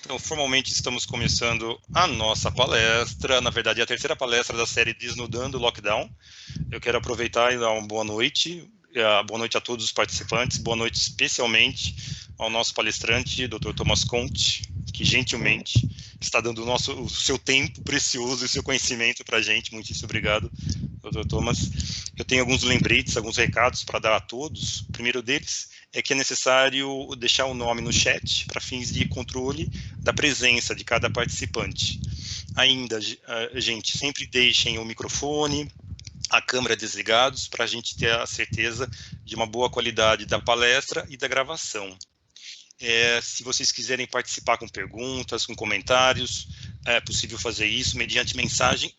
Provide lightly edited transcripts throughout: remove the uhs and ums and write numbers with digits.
Então, formalmente estamos começando a nossa palestra, na verdade é a terceira palestra da série Desnudando o Lockdown. Eu quero aproveitar e dar uma boa noite a todos os participantes, boa noite especialmente ao nosso palestrante, Dr. Thomas Conte, que gentilmente está dando o seu tempo precioso e o seu conhecimento para a gente. Muitíssimo obrigado, Dr. Thomas. Eu tenho alguns lembretes, alguns recados para dar a todos. O primeiro deles é que é necessário deixar o nome no chat para fins de controle da presença de cada participante. Ainda, gente, sempre deixem o microfone, a câmera desligados para a gente ter a certeza de uma boa qualidade da palestra e da gravação. Se vocês quiserem participar com perguntas, com comentários, é possível fazer isso mediante mensagem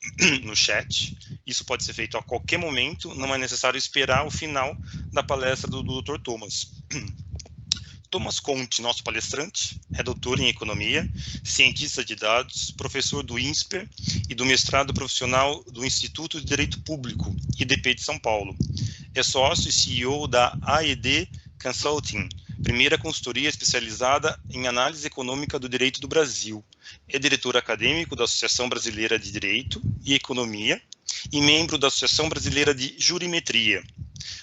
no chat. Isso pode ser feito a qualquer momento, não é necessário esperar o final da palestra do Dr. Thomas. Thomas Conte, nosso palestrante, é doutor em economia, cientista de dados, professor do INSPER e do mestrado profissional do Instituto de Direito Público, IDP de São Paulo. É sócio e CEO da AED Consulting, primeira consultoria especializada em análise econômica do direito do Brasil. É diretor acadêmico da Associação Brasileira de Direito e Economia e membro da Associação Brasileira de Jurimetria.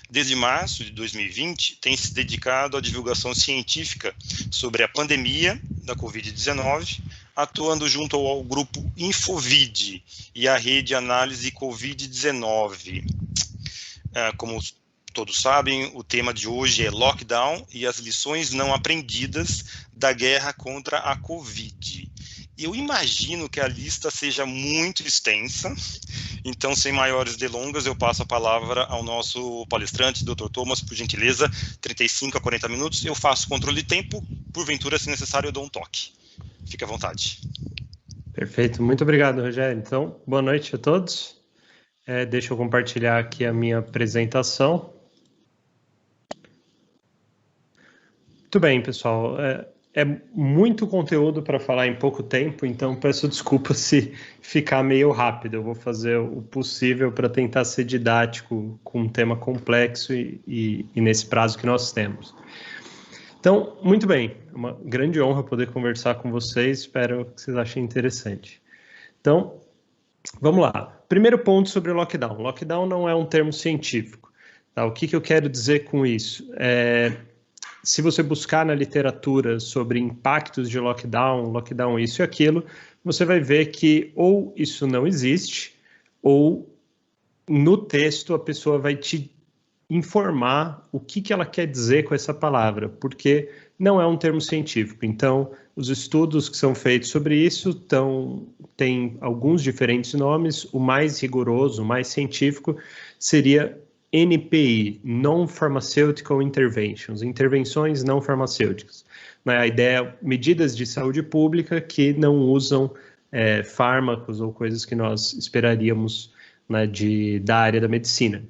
Desde março de 2020, tem se dedicado à divulgação científica sobre a pandemia da Covid-19, atuando junto ao grupo Infovid e à rede Análise Covid-19. Como todos sabem, o tema de hoje é Lockdown e as lições não aprendidas da guerra contra a Covid. Eu imagino que a lista seja muito extensa, então, sem maiores delongas, eu passo a palavra ao nosso palestrante, Dr. Thomas, por gentileza, 35 a 40 minutos. Eu faço controle de tempo, porventura, se necessário, eu dou um toque. Fique à vontade. Perfeito, muito obrigado, Rogério. Então, boa noite a todos. Deixa eu compartilhar aqui a minha apresentação. Muito bem, pessoal. É muito conteúdo para falar em pouco tempo, então peço desculpa se ficar meio rápido. Eu vou fazer o possível para tentar ser didático com um tema complexo e nesse prazo que nós temos. Então, muito bem, é uma grande honra poder conversar com vocês, espero que vocês achem interessante. Então, vamos lá. Primeiro ponto sobre o lockdown. Lockdown não é um termo científico. Tá? O que eu quero dizer com isso? Se você buscar na literatura sobre impactos de lockdown isso e aquilo, você vai ver que ou isso não existe, ou no texto a pessoa vai te informar o que ela quer dizer com essa palavra, porque não é um termo científico. Então, os estudos que são feitos sobre isso têm alguns diferentes nomes. O mais rigoroso, o mais científico, seria NPI, Non-Pharmaceutical Interventions, intervenções não farmacêuticas. A ideia, medidas de saúde pública que não usam fármacos ou coisas que nós esperaríamos da área da medicina.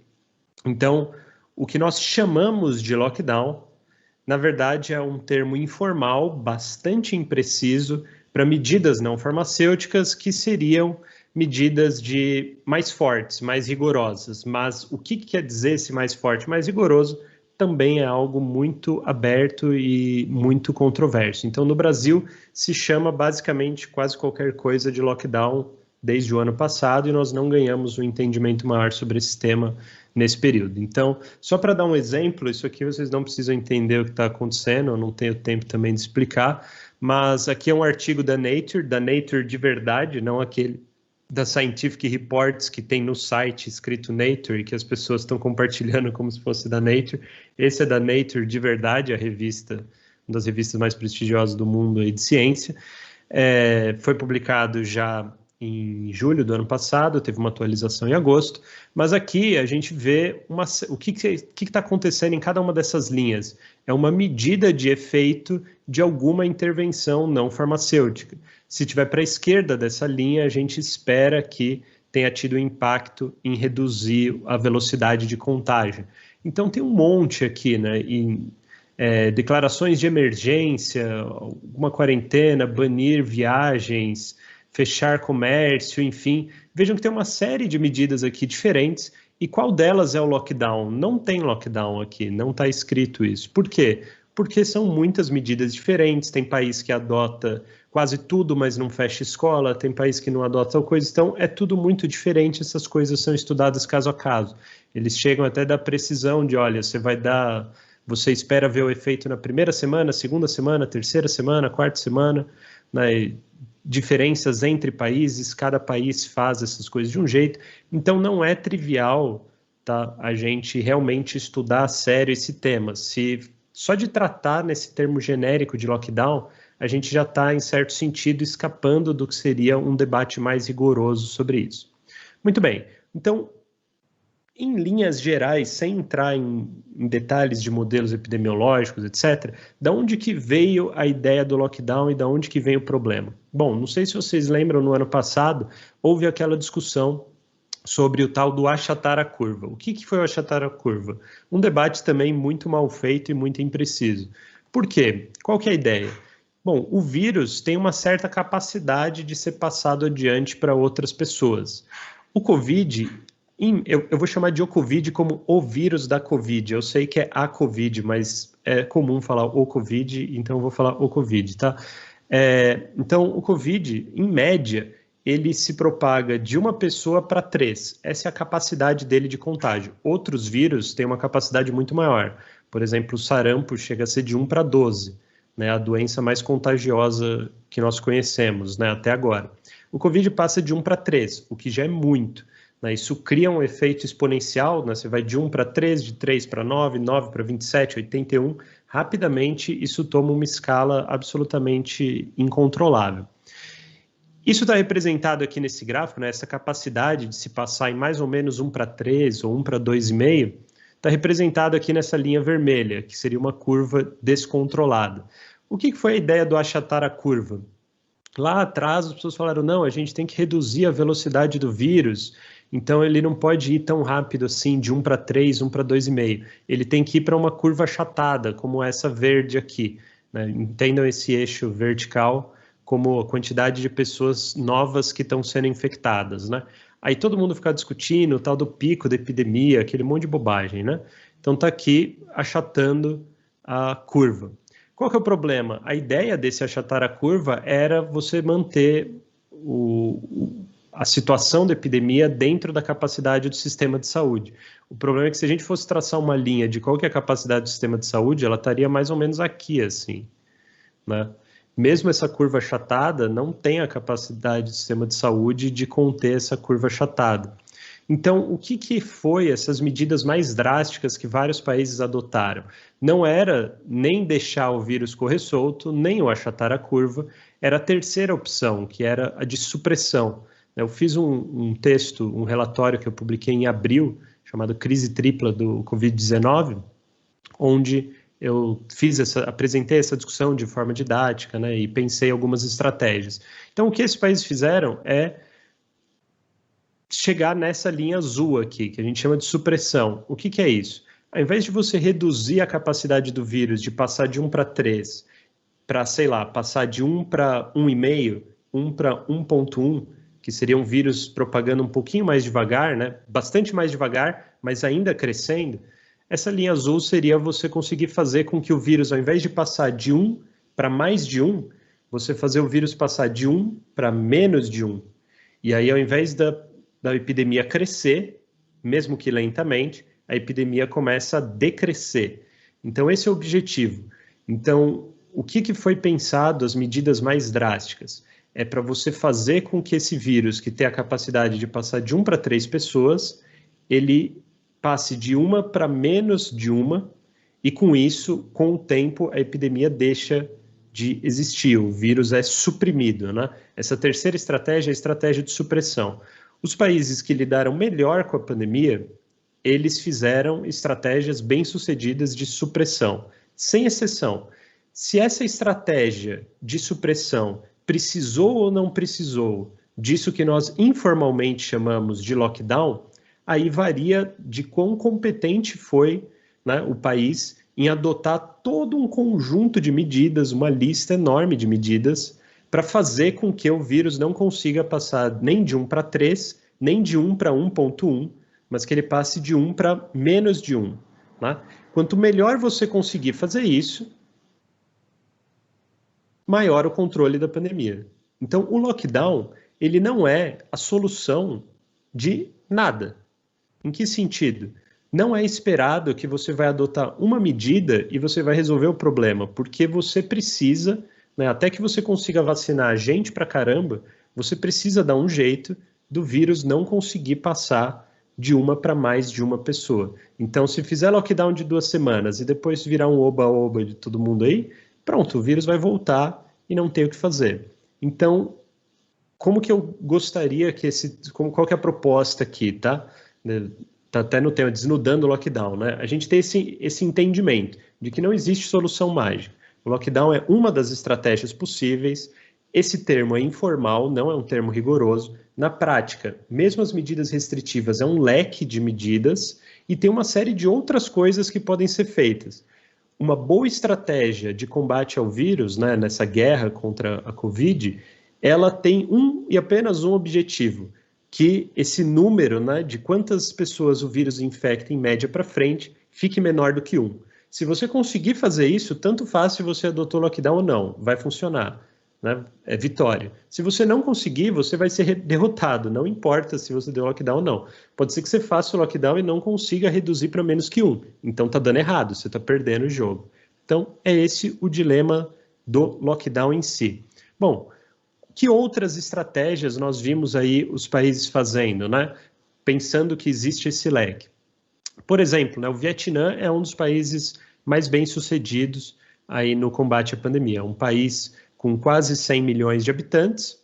Então, o que nós chamamos de lockdown, na verdade, é um termo informal, bastante impreciso, para medidas não farmacêuticas que seriam medidas mais fortes, mais rigorosas, mas o que quer dizer esse mais forte, mais rigoroso, também é algo muito aberto e muito controverso. Então, no Brasil, se chama basicamente quase qualquer coisa de lockdown desde o ano passado e nós não ganhamos um entendimento maior sobre esse tema nesse período. Então, só para dar um exemplo, isso aqui vocês não precisam entender o que está acontecendo, eu não tenho tempo também de explicar, mas aqui é um artigo da Nature de verdade, não aquele da Scientific Reports que tem no site escrito Nature e que as pessoas estão compartilhando como se fosse da Nature. Esse é da Nature de verdade, a revista, uma das revistas mais prestigiosas do mundo aí de ciência. Foi publicado já em julho do ano passado, teve uma atualização em agosto, mas aqui a gente vê o que está acontecendo em cada uma dessas linhas. É uma medida de efeito de alguma intervenção não farmacêutica. Se tiver para a esquerda dessa linha, a gente espera que tenha tido impacto em reduzir a velocidade de contágio. Então tem um monte aqui, né? Declarações de emergência, uma quarentena, banir viagens, fechar comércio, enfim. Vejam que tem uma série de medidas aqui diferentes. E qual delas é o lockdown? Não tem lockdown aqui, não está escrito isso. Por quê? porque são muitas medidas diferentes. Tem país que adota quase tudo, mas não fecha escola, tem país que não adota tal coisa, então é tudo muito diferente, essas coisas são estudadas caso a caso. Eles chegam até da precisão de, olha, você espera ver o efeito na primeira semana, segunda semana, terceira semana, quarta semana, né? Diferenças entre países, cada país faz essas coisas de um jeito, então não é trivial, tá, a gente realmente estudar a sério esse tema. Só de tratar nesse termo genérico de lockdown, a gente já está, em certo sentido, escapando do que seria um debate mais rigoroso sobre isso. Muito bem, então, em linhas gerais, sem entrar em detalhes de modelos epidemiológicos, etc., da onde que veio a ideia do lockdown e da onde que vem o problema? Bom, não sei se vocês lembram, no ano passado, houve aquela discussão sobre o tal do achatar a curva. O que foi o achatar a curva? Um debate também muito mal feito e muito impreciso. Por quê? Qual que é a ideia? Bom, o vírus tem uma certa capacidade de ser passado adiante para outras pessoas. O Covid, eu vou chamar de o Covid como o vírus da Covid. Eu sei que é a Covid, mas é comum falar o Covid, então eu vou falar o Covid, tá? Então, o Covid, em média, ele se propaga de uma pessoa para 3. Essa é a capacidade dele de contágio. Outros vírus têm uma capacidade muito maior. Por exemplo, o sarampo chega a ser de 1 para 12. Né, a doença mais contagiosa que nós conhecemos, né, até agora. O Covid passa de 1 para 3, o que já é muito. Né, isso cria um efeito exponencial, né, você vai de 1 para 3, de 3 para 9, 9 para 27, 81. Rapidamente, isso toma uma escala absolutamente incontrolável. Isso está representado aqui nesse gráfico, né, essa capacidade de se passar em mais ou menos 1 para 3 ou 1 para 2,5, está representado aqui nessa linha vermelha, que seria uma curva descontrolada. O que foi a ideia do achatar a curva? Lá atrás as pessoas falaram, não, a gente tem que reduzir a velocidade do vírus, então ele não pode ir tão rápido assim, de 1 para 3, 1 para 2,5. Ele tem que ir para uma curva achatada, como essa verde aqui. Né? Entendam esse eixo vertical como a quantidade de pessoas novas que estão sendo infectadas, né? Aí todo mundo fica discutindo o tal do pico da epidemia, aquele monte de bobagem, né? Então tá aqui achatando a curva. Qual que é o problema? A ideia desse achatar a curva era você manter a situação da epidemia dentro da capacidade do sistema de saúde. O problema é que se a gente fosse traçar uma linha de qual que é a capacidade do sistema de saúde, ela estaria mais ou menos aqui, assim, né? Mesmo essa curva achatada, não tem a capacidade do sistema de saúde de conter essa curva achatada. Então, o que foi essas medidas mais drásticas que vários países adotaram? Não era nem deixar o vírus correr solto, nem o achatar a curva, era a terceira opção, que era a de supressão. Eu fiz um texto, um relatório que eu publiquei em abril, chamado Crise Tripla do Covid-19, onde eu apresentei essa discussão de forma didática, né, e pensei algumas estratégias. Então, o que esses países fizeram é chegar nessa linha azul aqui, que a gente chama de supressão. O que é isso? Ao invés de você reduzir a capacidade do vírus de passar de 1 para 3, para, sei lá, passar de 1 para 1,5, 1 para 1,1, que seria um vírus propagando um pouquinho mais devagar, né, bastante mais devagar, mas ainda crescendo, essa linha azul seria você conseguir fazer com que o vírus, ao invés de passar de 1 para mais de 1, você fazer o vírus passar de 1 para menos de 1. E aí, ao invés da epidemia crescer, mesmo que lentamente, a epidemia começa a decrescer. Então, esse é o objetivo. Então, o que foi pensado, as medidas mais drásticas? É para você fazer com que esse vírus, que tem a capacidade de passar de 1 para 3 pessoas, ele passe de 1 para menos de 1, e com isso, com o tempo, a epidemia deixa de existir, o vírus é suprimido, né? Essa terceira estratégia é a estratégia de supressão. Os países que lidaram melhor com a pandemia, eles fizeram estratégias bem-sucedidas de supressão, sem exceção. Se essa estratégia de supressão precisou ou não precisou disso que nós informalmente chamamos de lockdown, aí varia de quão competente foi, né, o país em adotar todo um conjunto de medidas, uma lista enorme de medidas, para fazer com que o vírus não consiga passar nem de 1 para 3, nem de 1 para 1,1, mas que ele passe de 1 para menos de 1. Né? Quanto melhor você conseguir fazer isso, maior o controle da pandemia. Então, o lockdown, ele não é a solução de nada. Em que sentido? Não é esperado que você vai adotar uma medida e você vai resolver o problema, porque você precisa, né, até que você consiga vacinar gente pra caramba, você precisa dar um jeito do vírus não conseguir passar de uma para mais de uma pessoa. Então, se fizer lockdown de 2 semanas e depois virar um oba-oba de todo mundo aí, pronto, o vírus vai voltar e não tem o que fazer. Então, como que eu gostaria que qual que é a proposta aqui, tá? Tá até no tema, desnudando o lockdown, né? A gente tem esse entendimento de que não existe solução mágica. O lockdown é uma das estratégias possíveis. Esse termo é informal, não é um termo rigoroso. Na prática, mesmo as medidas restritivas é um leque de medidas e tem uma série de outras coisas que podem ser feitas. Uma boa estratégia de combate ao vírus, né, nessa guerra contra a Covid, ela tem apenas um objetivo, que esse número, né, de quantas pessoas o vírus infecta em média para frente fique menor do que 1. Se você conseguir fazer isso, tanto faz se você adotou lockdown ou não, vai funcionar, né? É vitória. Se você não conseguir, você vai ser derrotado, não importa se você deu lockdown ou não. Pode ser que você faça o lockdown e não consiga reduzir para menos que 1. Então tá dando errado, você está perdendo o jogo. Então é esse o dilema do lockdown em si. Bom, que outras estratégias nós vimos aí os países fazendo, né? Pensando que existe esse leque. Por exemplo, né, o Vietnã é um dos países mais bem-sucedidos aí no combate à pandemia. É um país com quase 100 milhões de habitantes,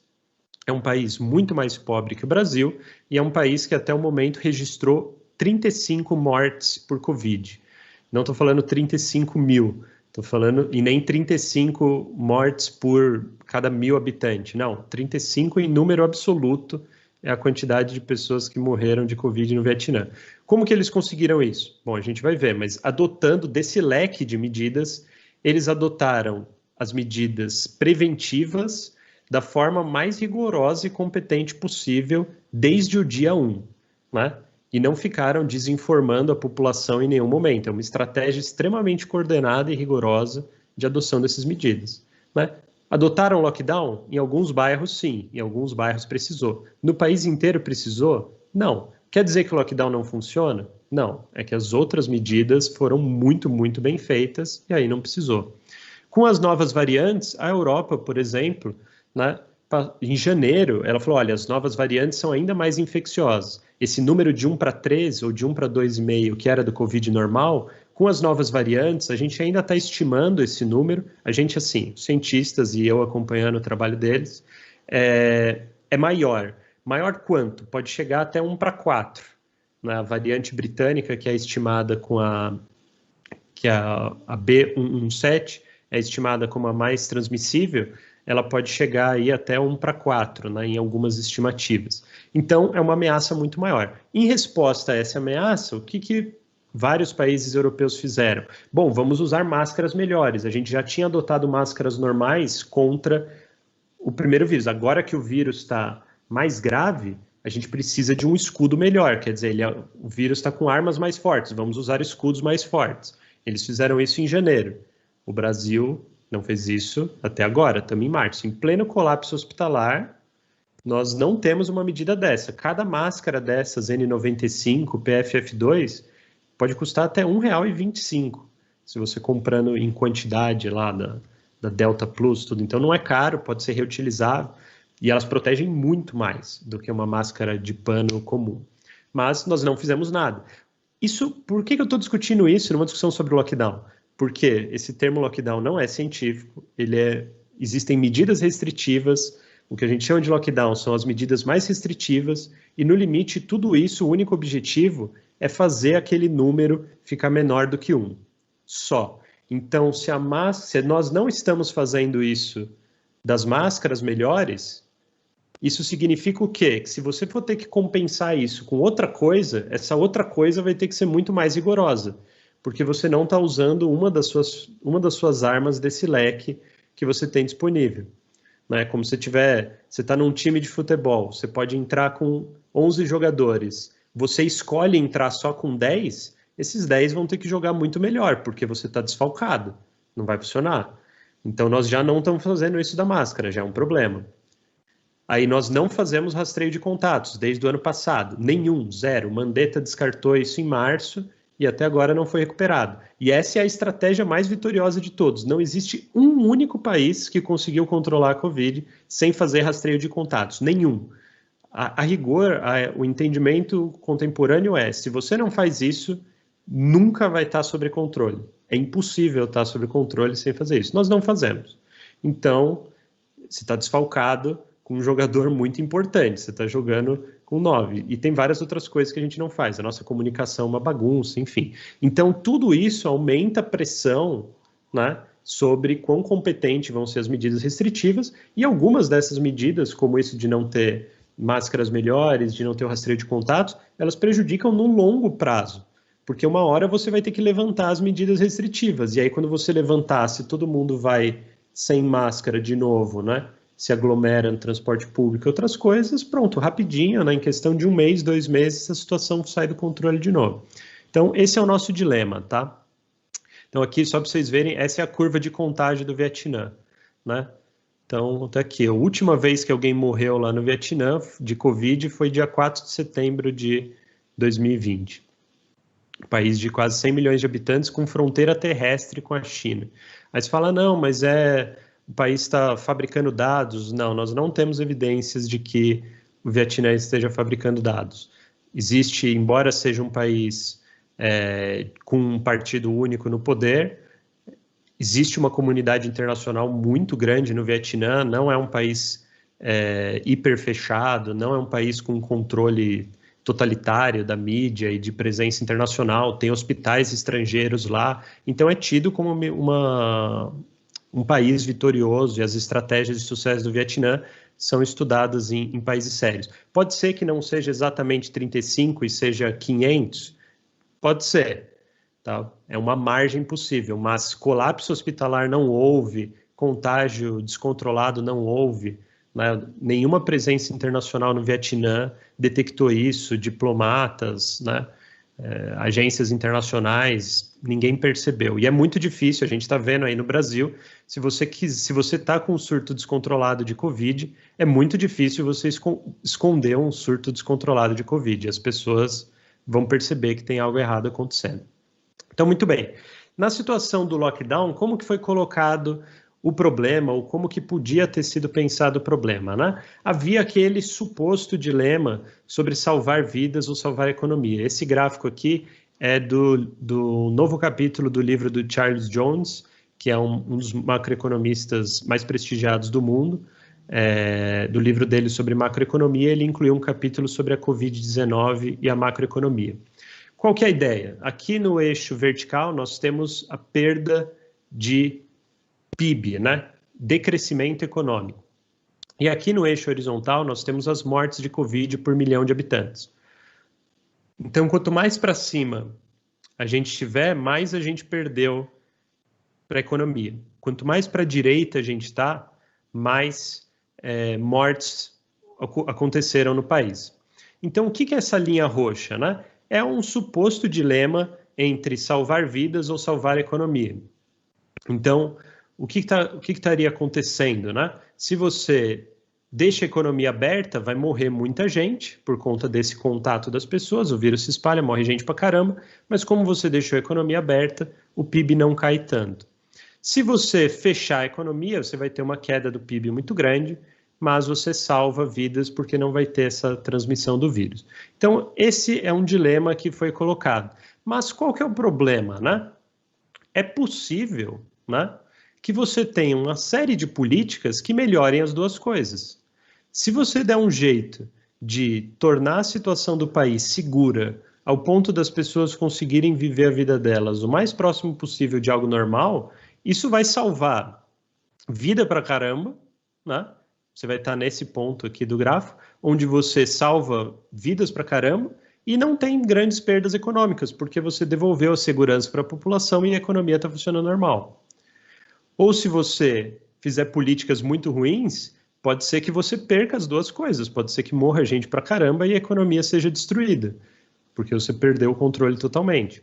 é um país muito mais pobre que o Brasil e é um país que até o momento registrou 35 mortes por Covid. Não estou falando 35 mil, estou falando, e nem 35 mortes por cada 1.000 habitantes, não, 35 em número absoluto é a quantidade de pessoas que morreram de Covid no Vietnã. Como que eles conseguiram isso? Bom, a gente vai ver, mas adotando desse leque de medidas, eles adotaram as medidas preventivas da forma mais rigorosa e competente possível desde o dia 1, né? E não ficaram desinformando a população em nenhum momento. É uma estratégia extremamente coordenada e rigorosa de adoção dessas medidas, né? Adotaram lockdown? Em alguns bairros, sim. Em alguns bairros precisou. No país inteiro precisou? Não. Quer dizer que o lockdown não funciona? Não. É que as outras medidas foram muito, muito bem feitas e aí não precisou. Com as novas variantes, a Europa, por exemplo, né, em janeiro, ela falou, olha, as novas variantes são ainda mais infecciosas. Esse número de 1 para 3 ou de 1 para 2,5, que era do Covid normal, com as novas variantes, a gente ainda está estimando esse número. A gente, assim, cientistas e eu acompanhando o trabalho deles, é maior. Maior quanto? Pode chegar até 1 para 4. Na variante britânica, que é estimada com a B117, é estimada como a mais transmissível, ela pode chegar aí até 1 para 4, né, em algumas estimativas. Então, é uma ameaça muito maior. Em resposta a essa ameaça, o que vários países europeus fizeram? Bom, vamos usar máscaras melhores. A gente já tinha adotado máscaras normais contra o primeiro vírus. Agora que o vírus está mais grave, a gente precisa de um escudo melhor. Quer dizer, o vírus está com armas mais fortes, vamos usar escudos mais fortes. Eles fizeram isso em janeiro. O Brasil não fez isso até agora, estamos em março. Em pleno colapso hospitalar, nós não temos uma medida dessa. Cada máscara dessas N95, PFF2, pode custar até R$ 1,25, se você comprando em quantidade lá da Delta Plus, tudo. Então não é caro, pode ser reutilizável, e elas protegem muito mais do que uma máscara de pano comum. Mas nós não fizemos nada. Por que eu estou discutindo isso numa discussão sobre o lockdown? Porque esse termo lockdown não é científico, existem medidas restritivas, o que a gente chama de lockdown são as medidas mais restritivas, e no limite tudo isso, o único objetivo é fazer aquele número ficar menor do que 1, só. Então, se nós não estamos fazendo isso das máscaras melhores, isso significa o quê? Que se você for ter que compensar isso com outra coisa, essa outra coisa vai ter que ser muito mais rigorosa, porque você não está usando uma das suas armas desse leque que você tem disponível. Né? Como você está num time de futebol, você pode entrar com 11 jogadores, você escolhe entrar só com 10, esses 10 vão ter que jogar muito melhor, porque você está desfalcado, não vai funcionar. Então, nós já não estamos fazendo isso da máscara, já é um problema. Aí nós não fazemos rastreio de contatos desde o ano passado, nenhum, zero. Mandetta descartou isso em março e até agora não foi recuperado. E essa é a estratégia mais vitoriosa de todos. Não existe um único país que conseguiu controlar a Covid sem fazer rastreio de contatos, nenhum. A rigor, o entendimento contemporâneo é, se você não faz isso, nunca vai estar sob controle. É impossível estar sob controle sem fazer isso. Nós não fazemos. Então, você está desfalcado com um jogador muito importante, você está jogando com 9, e tem várias outras coisas que a gente não faz, a nossa comunicação é uma bagunça, enfim. Então, tudo isso aumenta a pressão, né, sobre quão competentes vão ser as medidas restritivas, e algumas dessas medidas, como isso de não ter máscaras melhores, de não ter o rastreio de contatos, elas prejudicam no longo prazo, porque uma hora você vai ter que levantar as medidas restritivas, e aí quando você levantar, se todo mundo vai sem máscara de novo, né, se aglomera no transporte público e outras coisas, pronto, rapidinho, né, em questão de 1 mês, 2 meses, a situação sai do controle de novo. Então, esse é o nosso dilema, tá? Então, aqui, só para vocês verem, essa é a curva de contágio do Vietnã, né? Então, tá aqui, a última vez que alguém morreu lá no Vietnã de Covid foi dia 4 de setembro de 2020. País de quase 100 milhões de habitantes com fronteira terrestre com a China. Aí você fala, não, mas o país está fabricando dados. Não, nós não temos evidências de que o Vietnã esteja fabricando dados. Existe, embora seja um país com um partido único no poder, existe uma comunidade internacional muito grande no Vietnã, não é um país hiper fechado, não é um país com controle totalitário da mídia e de presença internacional, tem hospitais estrangeiros lá, então é tido como um país vitorioso, e as estratégias de sucesso do Vietnã são estudadas em países sérios. Pode ser que não seja exatamente 35 e seja 500? Pode ser, tá? É uma margem possível, mas colapso hospitalar não houve, contágio descontrolado não houve, né? Nenhuma presença internacional no Vietnã detectou isso, diplomatas, né? Agências internacionais, ninguém percebeu. E é muito difícil, a gente está vendo aí no Brasil, se você está com um surto descontrolado de Covid, é muito difícil você esconder um surto descontrolado de Covid. As pessoas vão perceber que tem algo errado acontecendo. Então, muito bem. Na situação do lockdown, como que foi colocado o problema, ou como que podia ter sido pensado o problema, né? Havia aquele suposto dilema sobre salvar vidas ou salvar a economia. Esse gráfico aqui é do novo capítulo do livro do Charles Jones, que é um dos macroeconomistas mais prestigiados do mundo. Do livro dele sobre macroeconomia, ele incluiu um capítulo sobre a Covid-19 e a macroeconomia. Qual que é a ideia? Aqui no eixo vertical, nós temos a perda de PIB, né? Decrescimento econômico. E aqui no eixo horizontal, nós temos as mortes de Covid por milhão de habitantes. Então, quanto mais para cima a gente tiver, mais a gente perdeu para a economia. Quanto mais para a direita a gente está, mais mortes aconteceram no país. Então, o que é essa linha roxa, né? É um suposto dilema entre salvar vidas ou salvar a economia. Então, o que estaria acontecendo, né? Se você deixa a economia aberta, vai morrer muita gente por conta desse contato das pessoas, o vírus se espalha, morre gente pra caramba, mas como você deixou a economia aberta, o PIB não cai tanto. Se você fechar a economia, você vai ter uma queda do PIB muito grande, mas você salva vidas porque não vai ter essa transmissão do vírus. Então, esse é um dilema que foi colocado. Mas qual que é o problema, né? É possível, né, que você tenha uma série de políticas que melhorem as duas coisas. Se você der um jeito de tornar a situação do país segura ao ponto das pessoas conseguirem viver a vida delas o mais próximo possível de algo normal, isso vai salvar vida pra caramba, né? Você vai estar nesse ponto aqui do grafo, onde você salva vidas pra caramba e não tem grandes perdas econômicas, porque você devolveu a segurança para a população e a economia está funcionando normal. Ou se você fizer políticas muito ruins, pode ser que você perca as duas coisas, pode ser que morra gente pra caramba e a economia seja destruída, porque você perdeu o controle totalmente.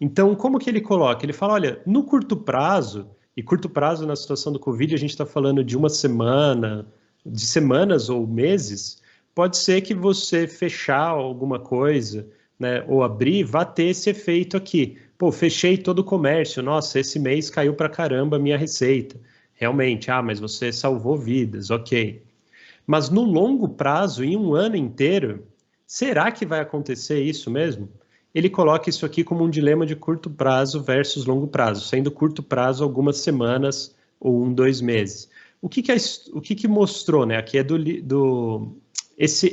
Então, como que ele coloca? Ele fala, olha, no curto prazo, E curto prazo, na situação do Covid, a gente está falando de uma semana, de semanas ou meses. Pode ser que você fechar alguma coisa, né, ou abrir, vá ter esse efeito aqui. Pô, fechei todo o comércio, nossa, esse mês caiu para caramba a minha receita. Realmente, mas você salvou vidas, ok. Mas no longo prazo, em um ano inteiro, será que vai acontecer isso mesmo? Ele coloca isso aqui como um dilema de curto prazo versus longo prazo, sendo curto prazo algumas semanas ou 2 meses. O que mostrou, né? Aqui é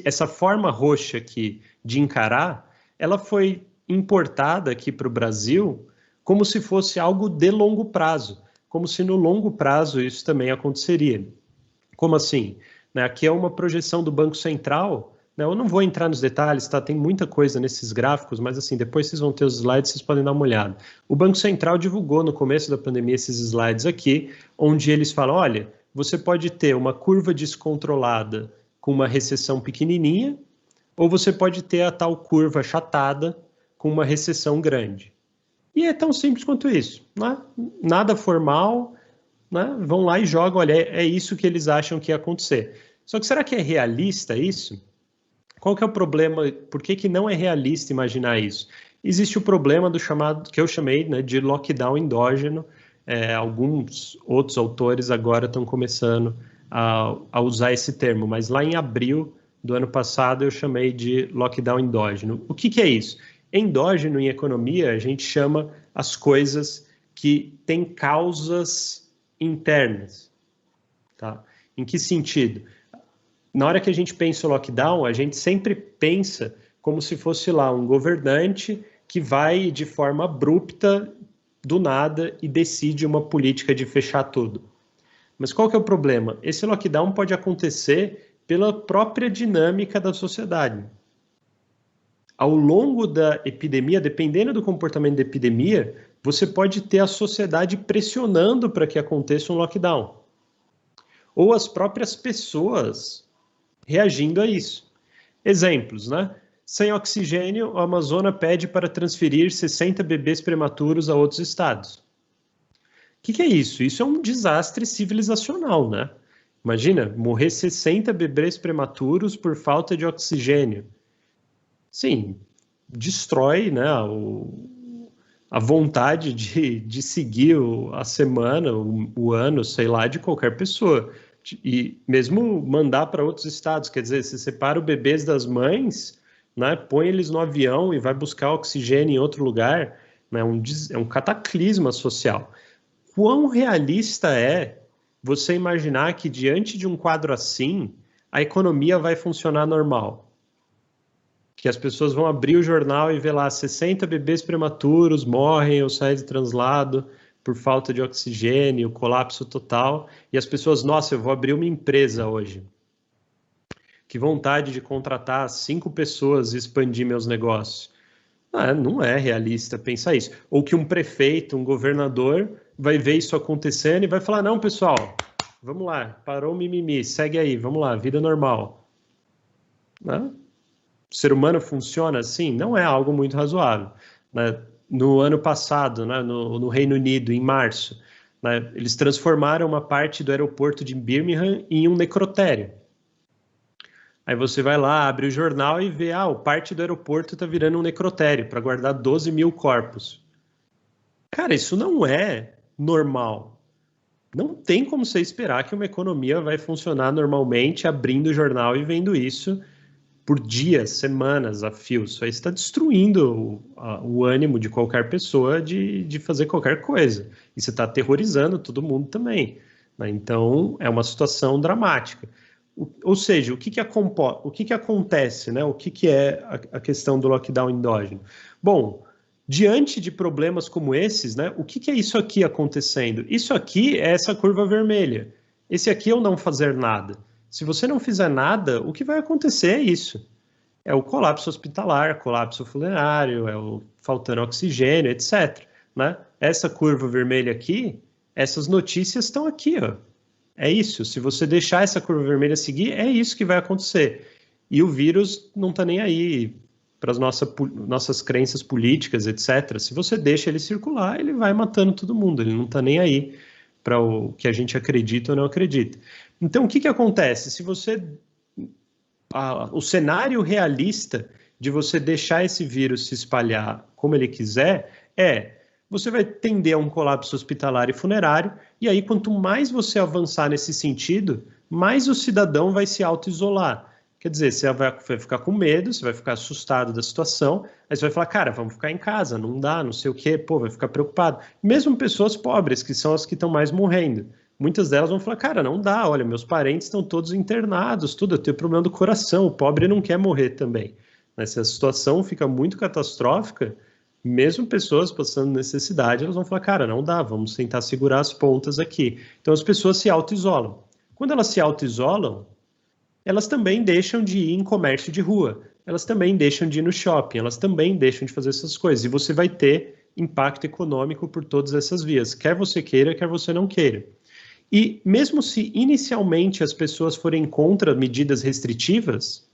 essa forma roxa aqui de encarar, ela foi importada aqui para o Brasil como se fosse algo de longo prazo, como se no longo prazo isso também aconteceria. Como assim? Aqui é uma projeção do Banco Central. Eu não vou entrar nos detalhes, tá? Tem muita coisa nesses gráficos, mas assim, depois vocês vão ter os slides, vocês podem dar uma olhada. O Banco Central divulgou no começo da pandemia esses slides aqui, onde eles falam, olha, você pode ter uma curva descontrolada com uma recessão pequenininha, ou você pode ter a tal curva achatada com uma recessão grande. E é tão simples quanto isso, né? Nada formal, né? Vão lá e jogam, olha, é isso que eles acham que ia acontecer. Só que será que é realista isso? Qual que é o problema? Por que não é realista imaginar isso? Existe o problema do chamado, que eu chamei, né, de lockdown endógeno. Alguns outros autores agora estão começando a usar esse termo, mas lá em abril do ano passado eu chamei de lockdown endógeno. O que é isso? Endógeno em economia a gente chama as coisas que têm causas internas. Tá? Em que sentido? Na hora que a gente pensa o lockdown, a gente sempre pensa como se fosse lá um governante que vai de forma abrupta, do nada, e decide uma política de fechar tudo. Mas qual que é o problema? Esse lockdown pode acontecer pela própria dinâmica da sociedade. Ao longo da epidemia, dependendo do comportamento da epidemia, você pode ter a sociedade pressionando para que aconteça um lockdown. Ou as próprias pessoas reagindo a isso. Exemplos, né? Sem oxigênio, o Amazonas pede para transferir 60 bebês prematuros a outros estados. O que é isso? Isso é um desastre civilizacional, né? Imagina, morrer 60 bebês prematuros por falta de oxigênio. Sim, destrói, né, a vontade de seguir a semana, o ano, sei lá, de qualquer pessoa. E mesmo mandar para outros estados, quer dizer, você separa os bebês das mães, né, põe eles no avião e vai buscar oxigênio em outro lugar, né, é um cataclisma social. Quão realista é você imaginar que diante de um quadro assim, a economia vai funcionar normal? Que as pessoas vão abrir o jornal e ver lá 60 bebês prematuros morrem ou saem de translado por falta de oxigênio, colapso total, e as pessoas, nossa, eu vou abrir uma empresa hoje. Que vontade de contratar 5 pessoas e expandir meus negócios. Não é realista pensar isso. Ou que um prefeito, um governador, vai ver isso acontecendo e vai falar, não, pessoal, vamos lá, parou o mimimi, segue aí, vamos lá, vida normal. O ser humano funciona assim? Não é algo muito razoável. No ano passado, né, no Reino Unido, em março, né, eles transformaram uma parte do aeroporto de Birmingham em um necrotério. Aí você vai lá, abre o jornal e vê, parte do aeroporto está virando um necrotério para guardar 12 mil corpos. Cara, isso não é normal. Não tem como você esperar que uma economia vai funcionar normalmente abrindo o jornal e vendo isso por dias, semanas a fio. Isso aí está destruindo o ânimo de qualquer pessoa de fazer qualquer coisa. E você está aterrorizando todo mundo também. Né? Então, é uma situação dramática. Ou seja, o que acontece? Né? O que é a questão do lockdown endógeno? Bom, diante de problemas como esses, né, o que é isso aqui acontecendo? Isso aqui é essa curva vermelha. Esse aqui é o não fazer nada. Se você não fizer nada, o que vai acontecer é isso. É o colapso hospitalar, colapso funerário, é o faltando oxigênio, etc. Né? Essa curva vermelha aqui, essas notícias estão aqui. Ó. É isso. Se você deixar essa curva vermelha seguir, é isso que vai acontecer. E o vírus não está nem aí para as nossas crenças políticas, etc. Se você deixa ele circular, ele vai matando todo mundo. Ele não está nem aí para o que a gente acredita ou não acredita. Então, o que acontece? Se você... o cenário realista de você deixar esse vírus se espalhar como ele quiser você vai tender a um colapso hospitalar e funerário, e aí quanto mais você avançar nesse sentido, mais o cidadão vai se auto-isolar. Quer dizer, você vai ficar com medo, você vai ficar assustado da situação, aí você vai falar, cara, vamos ficar em casa, não dá, não sei o quê, vai ficar preocupado. Mesmo pessoas pobres, que são as que estão mais morrendo. Muitas delas vão falar, cara, não dá, olha, meus parentes estão todos internados, tudo, eu tenho problema do coração, o pobre não quer morrer também. Mas se a situação fica muito catastrófica, mesmo pessoas passando necessidade, elas vão falar, cara, não dá, vamos tentar segurar as pontas aqui. Então as pessoas se auto-isolam. Quando elas se auto-isolam, elas também deixam de ir em comércio de rua, elas também deixam de ir no shopping, elas também deixam de fazer essas coisas. E você vai ter impacto econômico por todas essas vias, quer você queira, quer você não queira. E mesmo se inicialmente as pessoas forem contra medidas restritivas,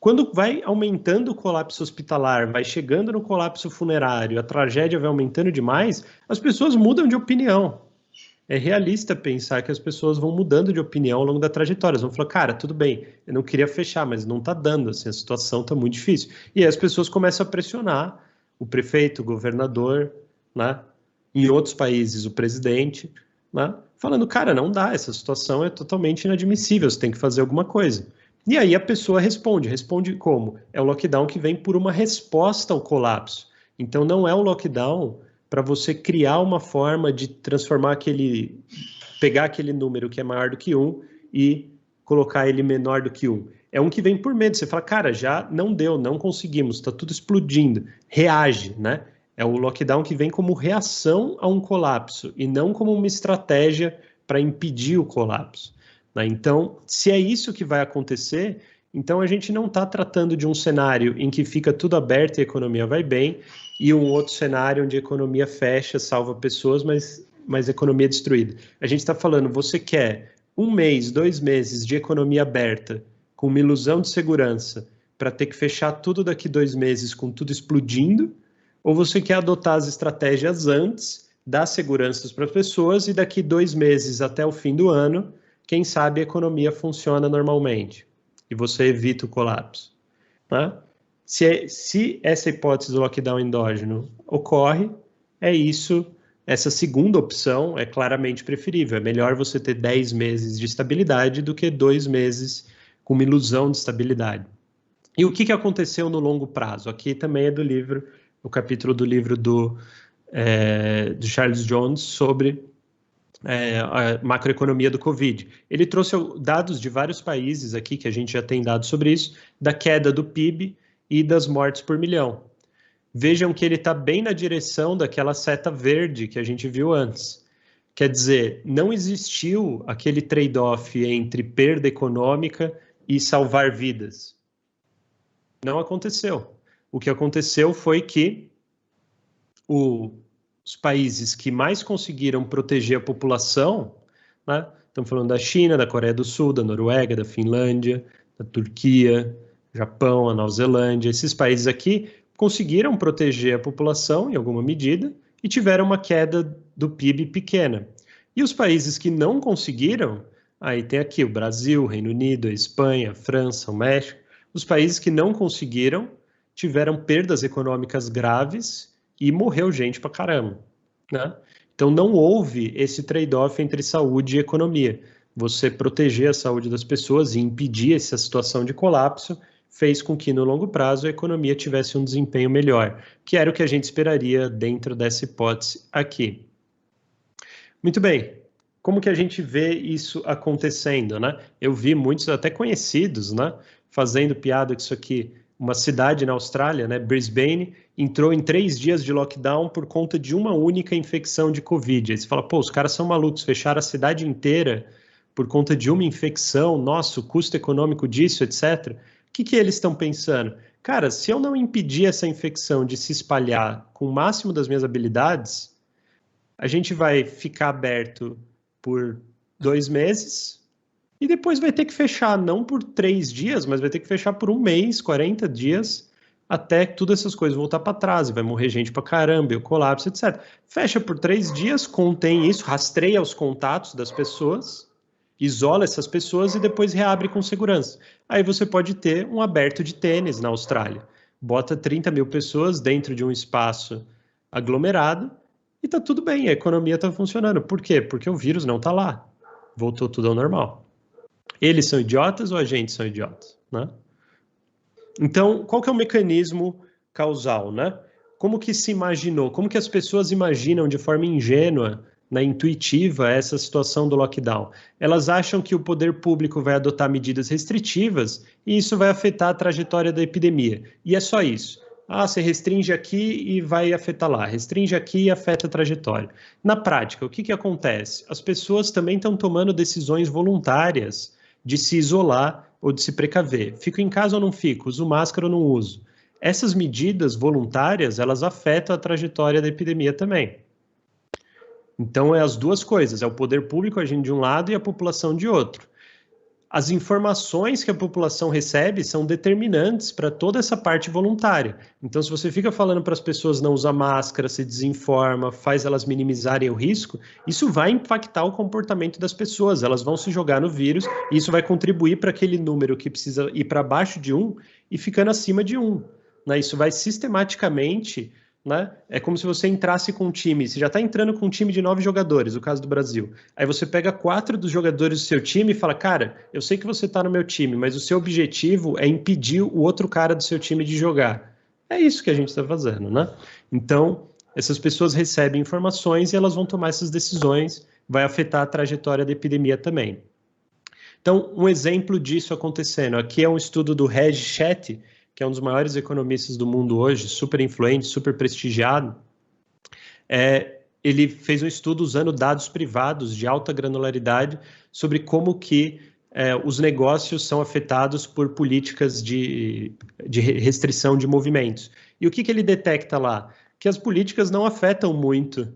quando vai aumentando o colapso hospitalar, vai chegando no colapso funerário, a tragédia vai aumentando demais, as pessoas mudam de opinião. É realista pensar que as pessoas vão mudando de opinião ao longo da trajetória. Elas vão falar, cara, tudo bem, eu não queria fechar, mas não está dando, assim, a situação está muito difícil. E aí as pessoas começam a pressionar o prefeito, o governador, né? Em outros países, o presidente, né? Falando, cara, não dá, essa situação é totalmente inadmissível, você tem que fazer alguma coisa. E aí a pessoa responde como? É o lockdown que vem por uma resposta ao colapso. Então não é um lockdown para você criar uma forma de transformar pegar aquele número que é maior do que 1 e colocar ele menor do que 1. É um que vem por medo, você fala, cara, já não deu, não conseguimos, está tudo explodindo, reage, né? É o lockdown que vem como reação a um colapso e não como uma estratégia para impedir o colapso. Né? Então, se é isso que vai acontecer, então a gente não está tratando de um cenário em que fica tudo aberto e a economia vai bem, e um outro cenário onde a economia fecha, salva pessoas, mas a economia é destruída. A gente está falando, você quer 1 mês, 2 meses de economia aberta, com uma ilusão de segurança, para ter que fechar tudo daqui 2 meses com tudo explodindo, ou você quer adotar as estratégias antes, dar seguranças para as pessoas, e daqui 2 meses até o fim do ano, quem sabe a economia funciona normalmente e você evita o colapso. Né? Se essa hipótese do lockdown endógeno ocorre, essa segunda opção é claramente preferível. É melhor você ter 10 meses de estabilidade do que 2 meses com uma ilusão de estabilidade. E o que aconteceu no longo prazo? Aqui também é do livro, o capítulo do livro do Charles Jones sobre a macroeconomia do Covid. Ele trouxe dados de vários países aqui, que a gente já tem dados sobre isso, da queda do PIB e das mortes por milhão. Vejam que ele está bem na direção daquela seta verde que a gente viu antes. Quer dizer, não existiu aquele trade-off entre perda econômica e salvar vidas. Não aconteceu. O que aconteceu foi que os países que mais conseguiram proteger a população, né? Estamos falando da China, da Coreia do Sul, da Noruega, da Finlândia, da Turquia, Japão, a Nova Zelândia, esses países aqui conseguiram proteger a população em alguma medida e tiveram uma queda do PIB pequena. E os países que não conseguiram, aí tem aqui o Brasil, o Reino Unido, a Espanha, a França, o México, os países que não conseguiram tiveram perdas econômicas graves e morreu gente pra caramba, né? Então não houve esse trade-off entre saúde e economia. Você proteger a saúde das pessoas e impedir essa situação de colapso fez com que no longo prazo a economia tivesse um desempenho melhor, que era o que a gente esperaria dentro dessa hipótese aqui. Muito bem, como que a gente vê isso acontecendo, né? Eu vi muitos até conhecidos, né, fazendo piada que isso aqui, uma cidade na Austrália, né, Brisbane, entrou em 3 dias de lockdown por conta de uma única infecção de Covid. Aí você fala, pô, os caras são malucos, fecharam a cidade inteira por conta de uma infecção, nossa, o custo econômico disso, etc. O que eles estão pensando? Cara, se eu não impedir essa infecção de se espalhar com o máximo das minhas habilidades, a gente vai ficar aberto por 2 meses e depois vai ter que fechar, não por 3 dias, mas vai ter que fechar por 1 mês, 40 dias, até todas essas coisas voltar para trás, e vai morrer gente para caramba, e o colapso, etc. Fecha por 3 dias, contém isso, rastreia os contatos das pessoas, isola essas pessoas e depois reabre com segurança. Aí você pode ter um aberto de tênis na Austrália. Bota 30 mil pessoas dentro de um espaço aglomerado e tá tudo bem, a economia está funcionando. Por quê? Porque o vírus não está lá. Voltou tudo ao normal. Eles são idiotas ou a gente são idiotas, né? Então, qual que é o mecanismo causal, né? Como que se imaginou, como que as pessoas imaginam de forma ingênua, né, intuitiva, essa situação do lockdown? Elas acham que o poder público vai adotar medidas restritivas e isso vai afetar a trajetória da epidemia. E é só isso. Ah, você restringe aqui e vai afetar lá, restringe aqui e afeta a trajetória. Na prática, o que acontece? As pessoas também estão tomando decisões voluntárias de se isolar ou de se precaver. Fico em casa ou não fico? Uso máscara ou não uso? Essas medidas voluntárias, elas afetam a trajetória da epidemia também. Então, é as duas coisas, é o poder público agindo de um lado e a população de outro. As informações que a população recebe são determinantes para toda essa parte voluntária. Então, se você fica falando para as pessoas não usar máscara, se desinforma, faz elas minimizarem o risco, isso vai impactar o comportamento das pessoas. Elas vão se jogar no vírus e isso vai contribuir para aquele número que precisa ir para baixo de 1 e ficando acima de 1. Né? Isso vai sistematicamente... Né? É como se você entrasse com um time, você já está entrando com um time de 9 jogadores, no caso do Brasil. Aí você pega 4 dos jogadores do seu time e fala, cara, eu sei que você está no meu time, mas o seu objetivo é impedir o outro cara do seu time de jogar. É isso que a gente está fazendo, né? Então, essas pessoas recebem informações e elas vão tomar essas decisões, vai afetar a trajetória da epidemia também. Então, um exemplo disso acontecendo, aqui é um estudo do Reg Chetty, que é um dos maiores economistas do mundo hoje, super influente, super prestigiado. Ele fez um estudo usando dados privados de alta granularidade sobre como que os negócios são afetados por políticas de restrição de movimentos. E o que ele detecta lá? Que as políticas não afetam muito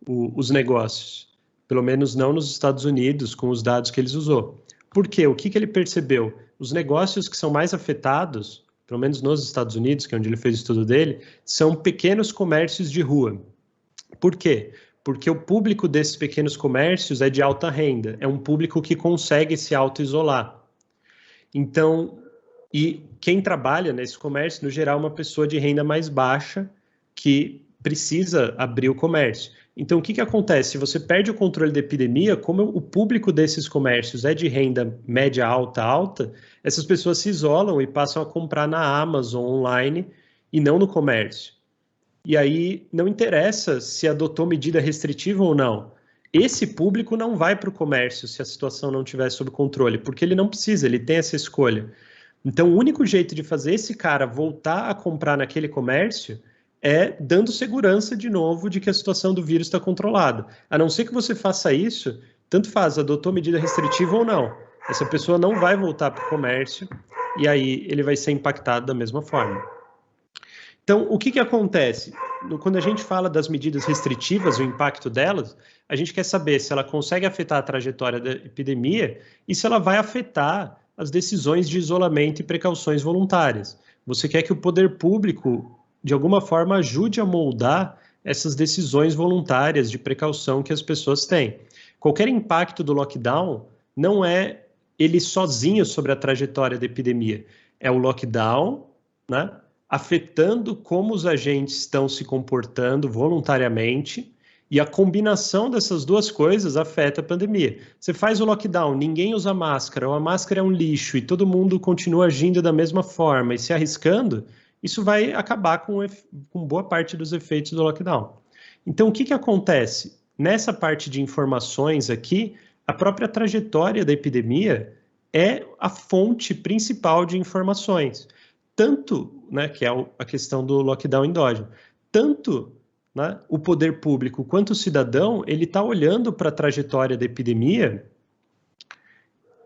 os negócios, pelo menos não nos Estados Unidos, com os dados que eles usou. Por quê? O que ele percebeu? Os negócios que são mais afetados, pelo menos nos Estados Unidos, que é onde ele fez o estudo dele, são pequenos comércios de rua. Por quê? Porque o público desses pequenos comércios é de alta renda, é um público que consegue se auto-isolar. Então, e quem trabalha nesse comércio, no geral, é uma pessoa de renda mais baixa que precisa abrir o comércio. Então, o que acontece? Se você perde o controle da epidemia, como o público desses comércios é de renda média alta, essas pessoas se isolam e passam a comprar na Amazon online e não no comércio. E aí não interessa se adotou medida restritiva ou não. Esse público não vai para o comércio se a situação não estiver sob controle, porque ele não precisa, ele tem essa escolha. Então, o único jeito de fazer esse cara voltar a comprar naquele comércio é dando segurança de novo de que a situação do vírus está controlada. A não ser que você faça isso, tanto faz, adotou medida restritiva ou não. Essa pessoa não vai voltar para o comércio e aí ele vai ser impactado da mesma forma. Então, o que acontece? Quando a gente fala das medidas restritivas, o impacto delas, a gente quer saber se ela consegue afetar a trajetória da epidemia e se ela vai afetar as decisões de isolamento e precauções voluntárias. Você quer que o poder público de alguma forma, ajude a moldar essas decisões voluntárias de precaução que as pessoas têm. Qualquer impacto do lockdown não é ele sozinho sobre a trajetória da epidemia. É o lockdown, né, afetando como os agentes estão se comportando voluntariamente, e a combinação dessas duas coisas afeta a pandemia. Você faz o lockdown, ninguém usa máscara, ou a máscara é um lixo, e todo mundo continua agindo da mesma forma e se arriscando, isso vai acabar com boa parte dos efeitos do lockdown. Então, o que acontece? Nessa parte de informações aqui, a própria trajetória da epidemia é a fonte principal de informações. Tanto, né, que é a questão do lockdown endógeno, tanto, né, o poder público quanto o cidadão, ele está olhando para a trajetória da epidemia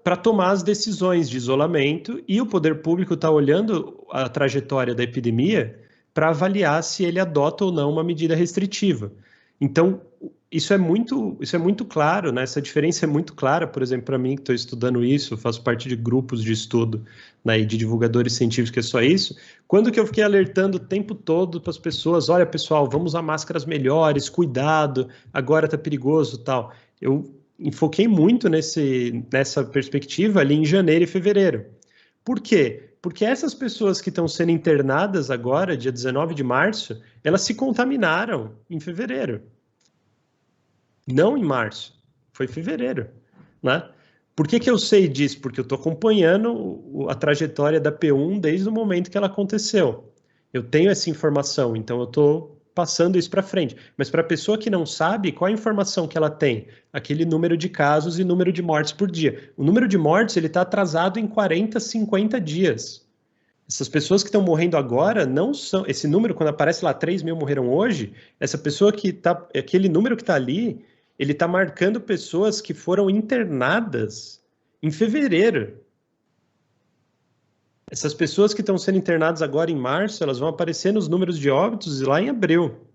para tomar as decisões de isolamento, e o poder público está olhando a trajetória da epidemia para avaliar se ele adota ou não uma medida restritiva. Então, isso é muito claro, né? Essa diferença é muito clara, por exemplo, para mim que estou estudando isso, faço parte de grupos de estudo, né, e de divulgadores científicos, que é só isso. Quando que eu fiquei alertando o tempo todo para as pessoas, olha, pessoal, vamos usar máscaras melhores, cuidado, agora tá perigoso, tal. Eu enfoquei muito nessa perspectiva ali em janeiro e fevereiro. Por quê? Porque essas pessoas que estão sendo internadas agora, dia 19 de março, elas se contaminaram em fevereiro. Não em março, foi fevereiro, né? Por que eu sei disso? Porque eu estou acompanhando a trajetória da P1 desde o momento que ela aconteceu. Eu tenho essa informação, então eu estou passando isso para frente. Mas para a pessoa que não sabe, qual a informação que ela tem? Aquele número de casos e número de mortes por dia. O número de mortes ele está atrasado em 40, 50 dias. Essas pessoas que estão morrendo agora não são. Esse número, quando aparece lá 3 mil morreram hoje, essa pessoa que está. Aquele número que está ali, ele está marcando pessoas que foram internadas em fevereiro. Essas pessoas que estão sendo internadas agora em março, elas vão aparecer nos números de óbitos lá em abril.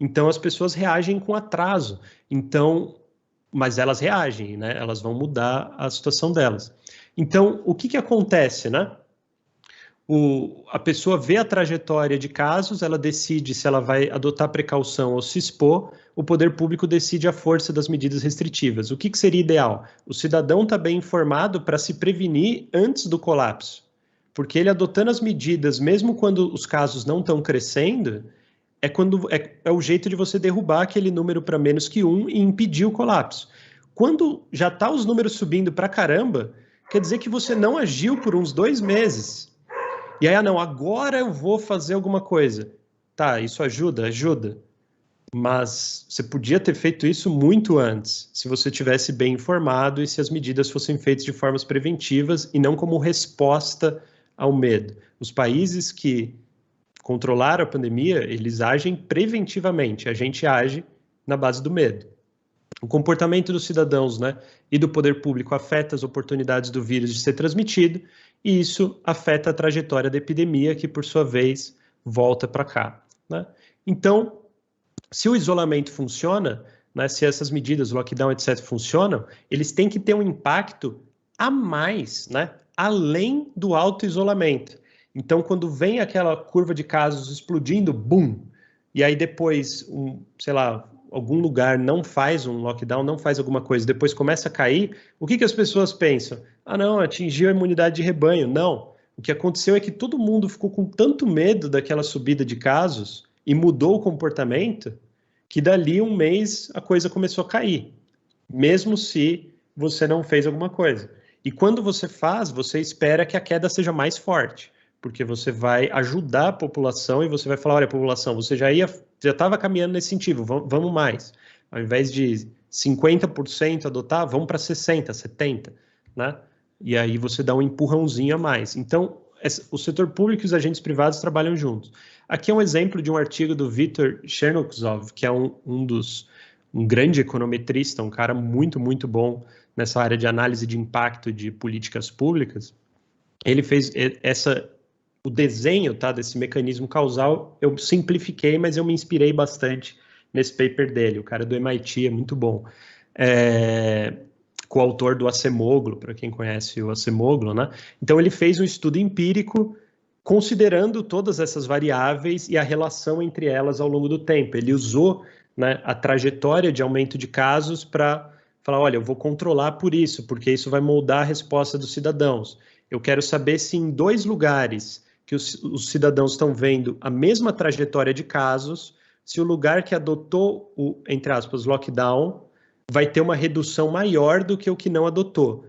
Então as pessoas reagem com atraso. Então, mas elas reagem, né? Elas vão mudar a situação delas. Então, o que acontece, né? A pessoa vê a trajetória de casos, ela decide se ela vai adotar precaução ou se expor, o poder público decide a força das medidas restritivas. O que seria ideal? O cidadão está bem informado para se prevenir antes do colapso, porque ele adotando as medidas, mesmo quando os casos não estão crescendo, é o jeito de você derrubar aquele número para menos que 1 e impedir o colapso. Quando já está os números subindo para caramba, quer dizer que você não agiu por uns 2 meses. E aí, não, agora eu vou fazer alguma coisa. Tá, isso ajuda? Ajuda. Mas você podia ter feito isso muito antes, se você tivesse bem informado e se as medidas fossem feitas de formas preventivas e não como resposta ao medo. Os países que controlaram a pandemia, eles agem preventivamente, a gente age na base do medo. O comportamento dos cidadãos, né, e do poder público afeta as oportunidades do vírus de ser transmitido, e isso afeta a trajetória da epidemia, que, por sua vez, volta para cá, né? Então, se o isolamento funciona, né, se essas medidas, lockdown, etc., funcionam, eles têm que ter um impacto a mais, né, além do auto-isolamento. Então, quando vem aquela curva de casos explodindo, bum, e aí depois, sei lá, algum lugar não faz um lockdown, não faz alguma coisa, depois começa a cair, o que as pessoas pensam? Ah, não, atingiu a imunidade de rebanho. Não. O que aconteceu é que todo mundo ficou com tanto medo daquela subida de casos e mudou o comportamento que dali um mês a coisa começou a cair, mesmo se você não fez alguma coisa. E quando você faz, você espera que a queda seja mais forte, porque você vai ajudar a população e você vai falar, olha, população, você já estava caminhando nesse sentido, vamos mais. Ao invés de 50% adotar, vamos para 60%, 70%, né? E aí você dá um empurrãozinho a mais. Então, o setor público e os agentes privados trabalham juntos. Aqui é um exemplo de um artigo do Viktor Chernousov, que é um grande econometrista, um cara muito, muito bom nessa área de análise de impacto de políticas públicas. Ele fez o desenho, tá, desse mecanismo causal, eu simplifiquei, mas eu me inspirei bastante nesse paper dele. O cara do MIT é muito bom. Coautor do Acemoglu, para quem conhece o Acemoglu, né? Então ele fez um estudo empírico considerando todas essas variáveis e a relação entre elas ao longo do tempo. Ele usou, né, a trajetória de aumento de casos para falar, olha, eu vou controlar por isso, porque isso vai moldar a resposta dos cidadãos. Eu quero saber se em 2 lugares que os cidadãos estão vendo a mesma trajetória de casos, se o lugar que adotou o, entre aspas, lockdown, vai ter uma redução maior do que o que não adotou,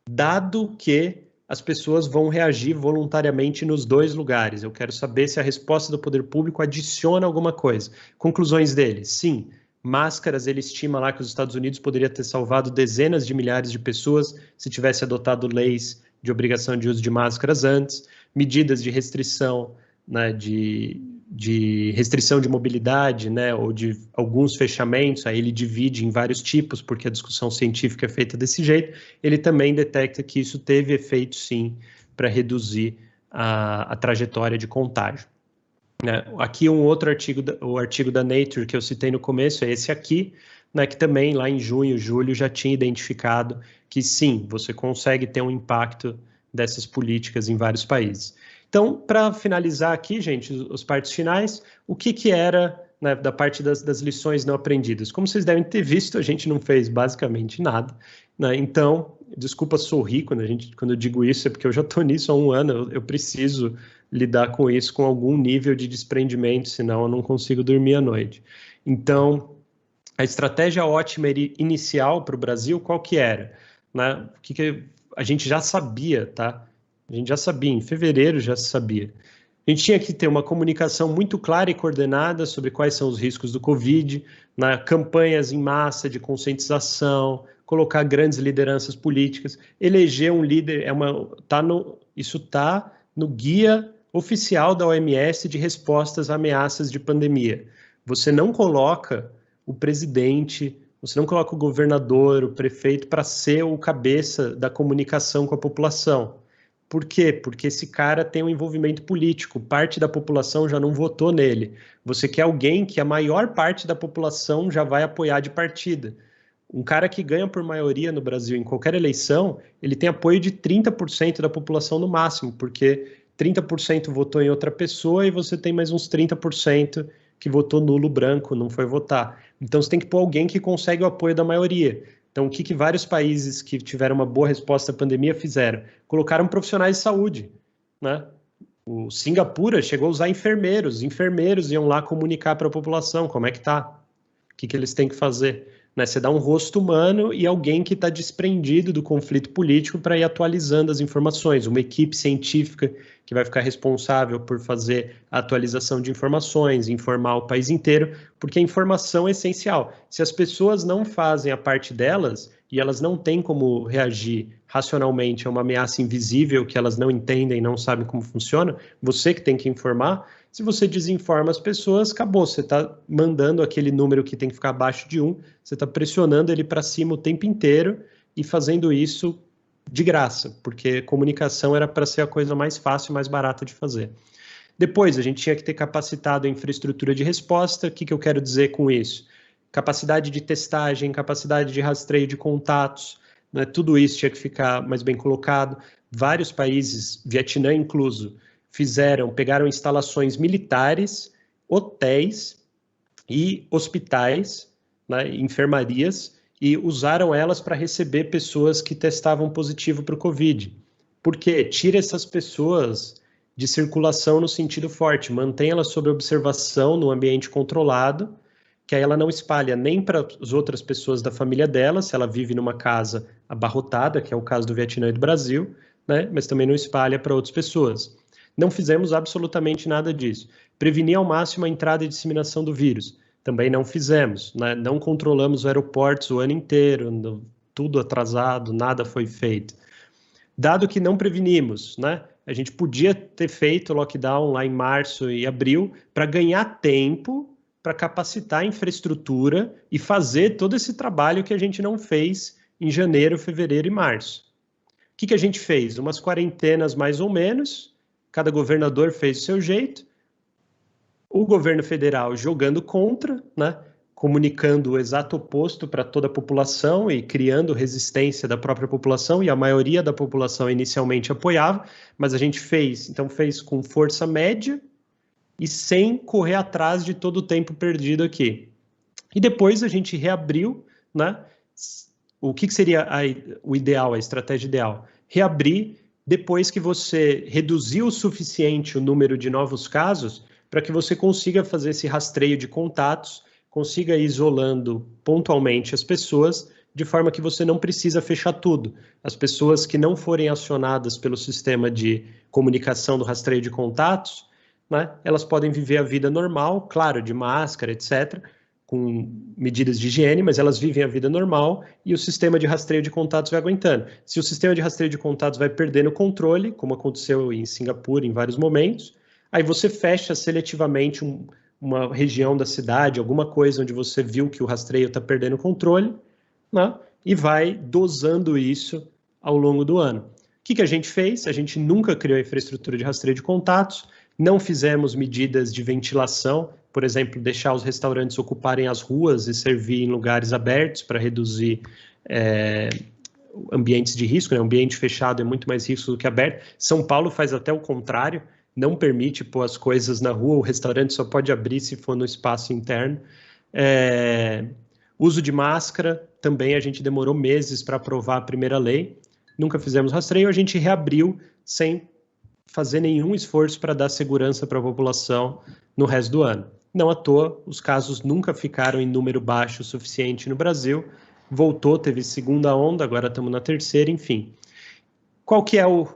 dado que as pessoas vão reagir voluntariamente nos 2 lugares. Eu quero saber se a resposta do poder público adiciona alguma coisa. Conclusões dele, sim. Máscaras, ele estima lá que os Estados Unidos poderia ter salvado dezenas de milhares de pessoas se tivesse adotado leis de obrigação de uso de máscaras antes, medidas de restrição, né, de restrição de mobilidade, né, ou de alguns fechamentos, aí ele divide em vários tipos, porque a discussão científica é feita desse jeito, ele também detecta que isso teve efeito, sim, para reduzir a trajetória de contágio. né? Aqui um outro artigo, o artigo da Nature que eu citei no começo é esse aqui, né, que também lá em junho, julho já tinha identificado que sim, você consegue ter um impacto dessas políticas em vários países. Então, para finalizar aqui, gente, os partes finais, o que era, né, da parte das lições não aprendidas? Como vocês devem ter visto, a gente não fez basicamente nada, né? Então, desculpa sorrir quando eu digo isso, é porque eu já estou nisso há um ano, eu preciso lidar com isso com algum nível de desprendimento, senão eu não consigo dormir à noite. Então, a estratégia ótima inicial para o Brasil, qual que era? Né? O que a gente já sabia, tá? A gente já sabia, em fevereiro já se sabia. A gente tinha que ter uma comunicação muito clara e coordenada sobre quais são os riscos do Covid, né? Campanhas em massa de conscientização, colocar grandes lideranças políticas, eleger um líder, isso está no guia oficial da OMS de respostas a ameaças de pandemia. Você não coloca o presidente, você não coloca o governador, o prefeito para ser o cabeça da comunicação com a população. Por quê? Porque esse cara tem um envolvimento político, parte da população já não votou nele. Você quer alguém que a maior parte da população já vai apoiar de partida. Um cara que ganha por maioria no Brasil em qualquer eleição, ele tem apoio de 30% da população no máximo, porque 30% votou em outra pessoa e você tem mais uns 30% que votou nulo branco, não foi votar. Então você tem que pôr alguém que consegue o apoio da maioria. Então o que vários países que tiveram uma boa resposta à pandemia fizeram? Colocaram profissionais de saúde, né? O Singapura chegou a usar enfermeiros iam lá comunicar para a população como é que tá, o que eles têm que fazer. Né? Você dá um rosto humano e alguém que está desprendido do conflito político para ir atualizando as informações, uma equipe científica que vai ficar responsável por fazer a atualização de informações, informar o país inteiro, porque a informação é essencial. Se as pessoas não fazem a parte delas e elas não têm como reagir racionalmente a uma ameaça invisível que elas não entendem, não sabem como funciona, você que tem que informar. Se você desinforma as pessoas, acabou. Você está mandando aquele número que tem que ficar abaixo de 1, você está pressionando ele para cima o tempo inteiro e fazendo isso de graça, porque comunicação era para ser a coisa mais fácil e mais barata de fazer. Depois, a gente tinha que ter capacitado a infraestrutura de resposta. O que eu quero dizer com isso? Capacidade de testagem, capacidade de rastreio de contatos, né? Tudo isso tinha que ficar mais bem colocado. Vários países, Vietnã incluso, pegaram instalações militares, hotéis e hospitais, né, enfermarias, e usaram elas para receber pessoas que testavam positivo para o Covid. Por quê? Tira essas pessoas de circulação no sentido forte, mantém elas sob observação no ambiente controlado, que aí ela não espalha nem para as outras pessoas da família dela, se ela vive numa casa abarrotada, que é o caso do Vietnã e do Brasil, né, mas também não espalha para outras pessoas. Não fizemos absolutamente nada disso. Prevenir ao máximo a entrada e disseminação do vírus. Também não fizemos, né? Não controlamos os aeroportos o ano inteiro, tudo atrasado, nada foi feito. Dado que não prevenimos, né? A gente podia ter feito lockdown lá em março e abril para ganhar tempo para capacitar a infraestrutura e fazer todo esse trabalho que a gente não fez em janeiro, fevereiro e março. O que a gente fez? Umas quarentenas mais ou menos. Cada governador fez o seu jeito, o governo federal jogando contra, né, comunicando o exato oposto para toda a população e criando resistência da própria população, e a maioria da população inicialmente apoiava, mas a gente fez com força média e sem correr atrás de todo o tempo perdido aqui. E depois a gente reabriu, né, o que seria o ideal, a estratégia ideal? Reabrir depois que você reduziu o suficiente o número de novos casos para que você consiga fazer esse rastreio de contatos, consiga ir isolando pontualmente as pessoas, de forma que você não precisa fechar tudo. As pessoas que não forem acionadas pelo sistema de comunicação do rastreio de contatos, né, elas podem viver a vida normal, claro, de máscara, etc., com medidas de higiene, mas elas vivem a vida normal e o sistema de rastreio de contatos vai aguentando. Se o sistema de rastreio de contatos vai perdendo o controle, como aconteceu em Singapura em vários momentos, aí você fecha seletivamente uma região da cidade, alguma coisa onde você viu que o rastreio está perdendo o controle, né, e vai dosando isso ao longo do ano. O que a gente fez? A gente nunca criou a infraestrutura de rastreio de contatos, Não fizemos medidas de ventilação, por exemplo, deixar os restaurantes ocuparem as ruas e servir em lugares abertos para reduzir ambientes de risco, né? Um ambiente fechado é muito mais risco do que aberto. São Paulo faz até o contrário, não permite pôr as coisas na rua, o restaurante só pode abrir se for no espaço interno. Uso de máscara, também a gente demorou meses para aprovar a primeira lei, nunca fizemos rastreio, a gente reabriu sem fazer nenhum esforço para dar segurança para a população no resto do ano. Não à toa, os casos nunca ficaram em número baixo o suficiente no Brasil, voltou, teve segunda onda, agora estamos na terceira, enfim. Qual que é o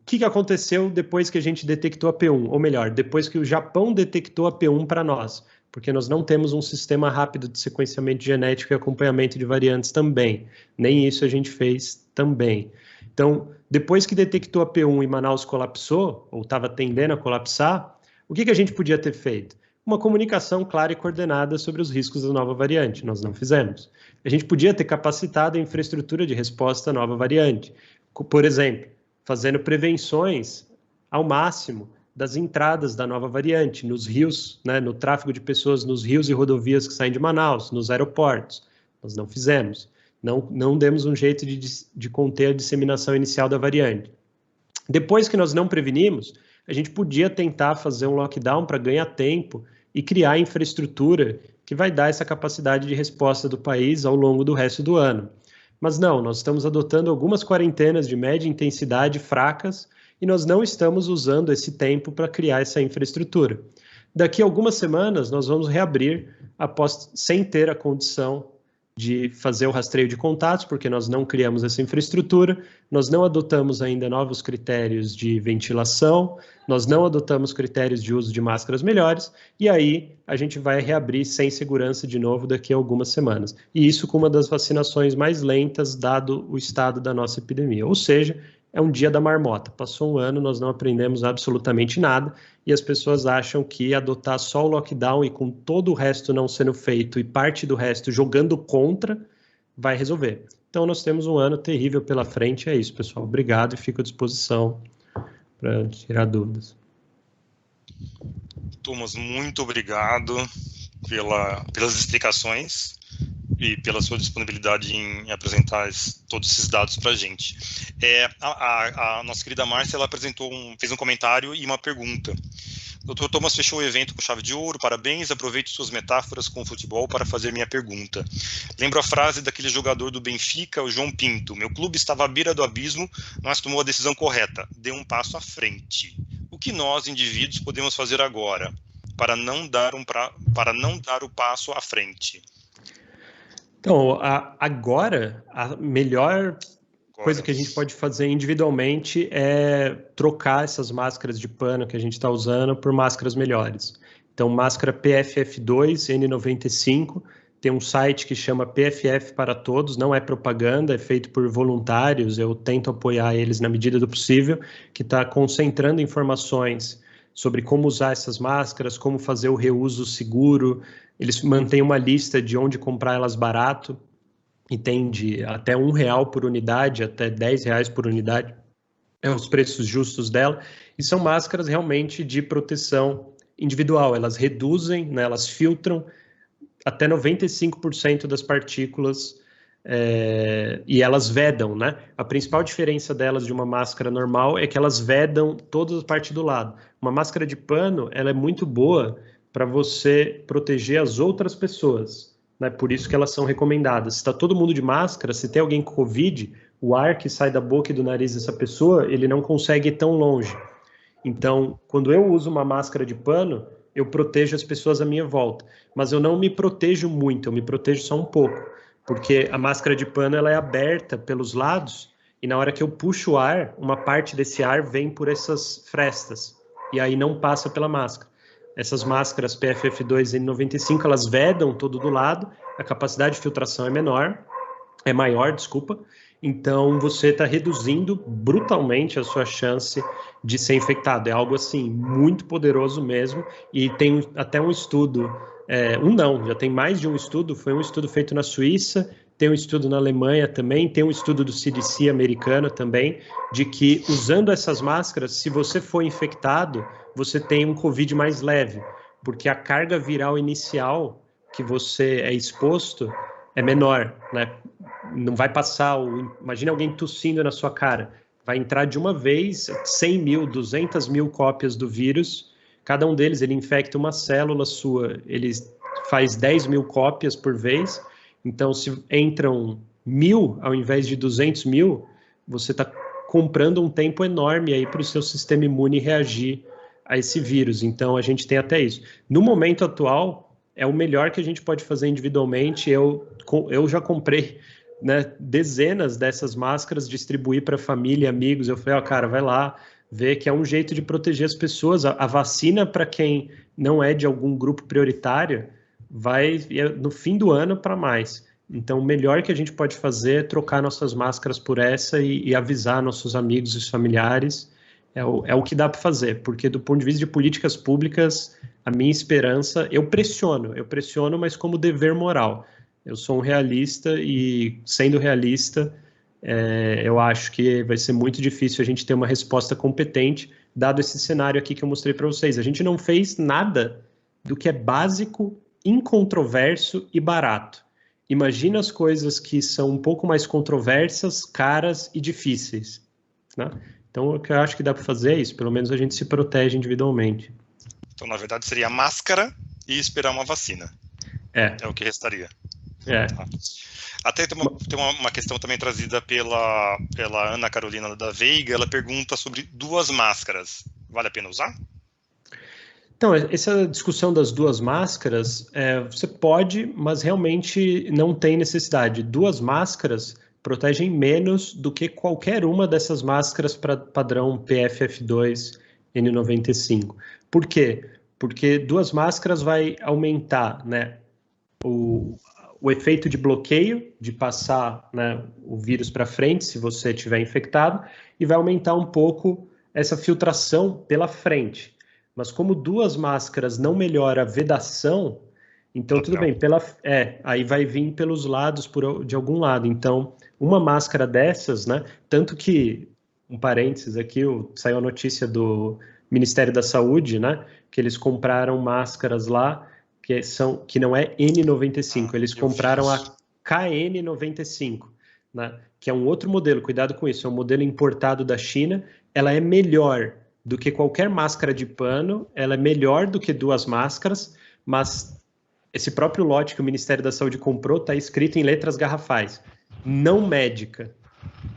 que aconteceu depois que a gente detectou a P1? Ou melhor, depois que o Japão detectou a P1 para nós, porque nós não temos um sistema rápido de sequenciamento genético e acompanhamento de variantes também. Nem isso a gente fez também. Então, depois que detectou a P1 e Manaus colapsou, ou estava tendendo a colapsar, o que a gente podia ter feito? Uma comunicação clara e coordenada sobre os riscos da nova variante. Nós não fizemos. A gente podia ter capacitado a infraestrutura de resposta à nova variante. Por exemplo, fazendo prevenções ao máximo das entradas da nova variante, nos rios, né, no tráfego de pessoas nos rios e rodovias que saem de Manaus, nos aeroportos. Nós não fizemos. Não demos um jeito de conter a disseminação inicial da variante. Depois que nós não prevenimos, a gente podia tentar fazer um lockdown para ganhar tempo e criar infraestrutura que vai dar essa capacidade de resposta do país ao longo do resto do ano. Mas não, nós estamos adotando algumas quarentenas de média intensidade fracas e nós não estamos usando esse tempo para criar essa infraestrutura. Daqui a algumas semanas, nós vamos reabrir sem ter a condição de fazer o rastreio de contatos, porque nós não criamos essa infraestrutura, nós não adotamos ainda novos critérios de ventilação, nós não adotamos critérios de uso de máscaras melhores, e aí a gente vai reabrir sem segurança de novo daqui a algumas semanas. E isso com uma das vacinações mais lentas, dado o estado da nossa epidemia. Ou seja, é um dia da marmota. Passou um ano, nós não aprendemos absolutamente nada, e as pessoas acham que adotar só o lockdown e com todo o resto não sendo feito e parte do resto jogando contra, vai resolver. Então, nós temos um ano terrível pela frente. É isso, pessoal. Obrigado e fico à disposição para tirar dúvidas. Thomas, muito obrigado pelas explicações e pela sua disponibilidade em apresentar todos esses dados para a gente. A nossa querida Márcia, ela fez um comentário e uma pergunta. Dr. Thomas fechou o evento com chave de ouro, parabéns, aproveito suas metáforas com o futebol para fazer minha pergunta. Lembro a frase daquele jogador do Benfica, o João Pinto, meu clube estava à beira do abismo, mas tomou a decisão correta, deu um passo à frente. O que nós, indivíduos, podemos fazer agora para não dar o passo à frente? Então, agora, a melhor coisa que a gente pode fazer individualmente é trocar essas máscaras de pano que a gente está usando por máscaras melhores. Então, máscara PFF2, N95, tem um site que chama PFF para Todos, não é propaganda, é feito por voluntários, eu tento apoiar eles na medida do possível, que está concentrando informações sobre como usar essas máscaras, como fazer o reuso seguro. Eles mantêm uma lista de onde comprar elas barato, e tem de até R$1 por unidade, até R$10 por unidade, os preços justos dela, e são máscaras realmente de proteção individual, elas reduzem, né, elas filtram até 95% das partículas, e elas vedam, né? A principal diferença delas de uma máscara normal é que elas vedam toda a parte do lado. Uma máscara de pano, ela é muito boa para você proteger as outras pessoas, né? Por isso que elas são recomendadas. Se está todo mundo de máscara, se tem alguém com Covid, o ar que sai da boca e do nariz dessa pessoa, ele não consegue ir tão longe. Então, quando eu uso uma máscara de pano, eu protejo as pessoas à minha volta. Mas eu não me protejo muito, eu me protejo só um pouco. Porque a máscara de pano ela é aberta pelos lados e na hora que eu puxo o ar, uma parte desse ar vem por essas frestas e aí não passa pela máscara. Essas máscaras PFF2 e N95, elas vedam todo do lado, a capacidade de filtração é maior, então você está reduzindo brutalmente a sua chance de ser infectado. É algo assim muito poderoso mesmo, e tem até um estudo, já tem mais de um estudo, foi um estudo feito na Suíça, tem um estudo na Alemanha também, tem um estudo do CDC americano também, de que usando essas máscaras, se você for infectado, você tem um Covid mais leve, porque a carga viral inicial que você é exposto é menor, né? Não vai passar, imagina alguém tossindo na sua cara, vai entrar de uma vez 100 mil, 200 mil cópias do vírus, cada um deles ele infecta uma célula sua, ele faz 10 mil cópias por vez, então se entram 1.000 ao invés de 200 mil, você está comprando um tempo enorme aí para o seu sistema imune reagir a esse vírus, então a gente tem até isso. No momento atual, é o melhor que a gente pode fazer individualmente, eu já comprei, né, dezenas dessas máscaras, distribuir para família, amigos, eu falei, ó, cara, vai lá, ver que é um jeito de proteger as pessoas, a vacina para quem não é de algum grupo prioritário, vai no fim do ano para mais. Então, o melhor que a gente pode fazer é trocar nossas máscaras por essa e avisar nossos amigos e familiares. É o que dá para fazer, porque do ponto de vista de políticas públicas, a minha esperança, eu pressiono, mas como dever moral. Eu sou um realista e, sendo realista, eu acho que vai ser muito difícil a gente ter uma resposta competente, dado esse cenário aqui que eu mostrei para vocês. A gente não fez nada do que é básico, incontroverso e barato. Imagina as coisas que são um pouco mais controversas, caras e difíceis, né? Então, o que eu acho que dá para fazer é isso, pelo menos a gente se protege individualmente. Então, na verdade, seria máscara e esperar uma vacina. É o que restaria. Tá. Até tem uma questão também trazida pela Ana Carolina da Veiga, ela pergunta sobre 2 máscaras. Vale a pena usar? Então, essa discussão das 2 máscaras, você pode, mas realmente não tem necessidade. 2 máscaras protegem menos do que qualquer uma dessas máscaras padrão PFF2 N95. Por quê? Porque 2 máscaras vai aumentar, né, o efeito de bloqueio, de passar, né, o vírus para frente, se você estiver infectado, e vai aumentar um pouco essa filtração pela frente. Mas como 2 máscaras não melhora a vedação, então tudo bem, aí vai vir pelos lados, de algum lado. Então, uma máscara dessas, né, tanto que, um parênteses aqui, saiu a notícia do Ministério da Saúde, né, que eles compraram máscaras lá, que não é N95, eles compraram a KN95, né, que é um outro modelo, cuidado com isso, é um modelo importado da China, ela é melhor do que qualquer máscara de pano, ela é melhor do que 2 máscaras, mas esse próprio lote que o Ministério da Saúde comprou está escrito em letras garrafais, não médica,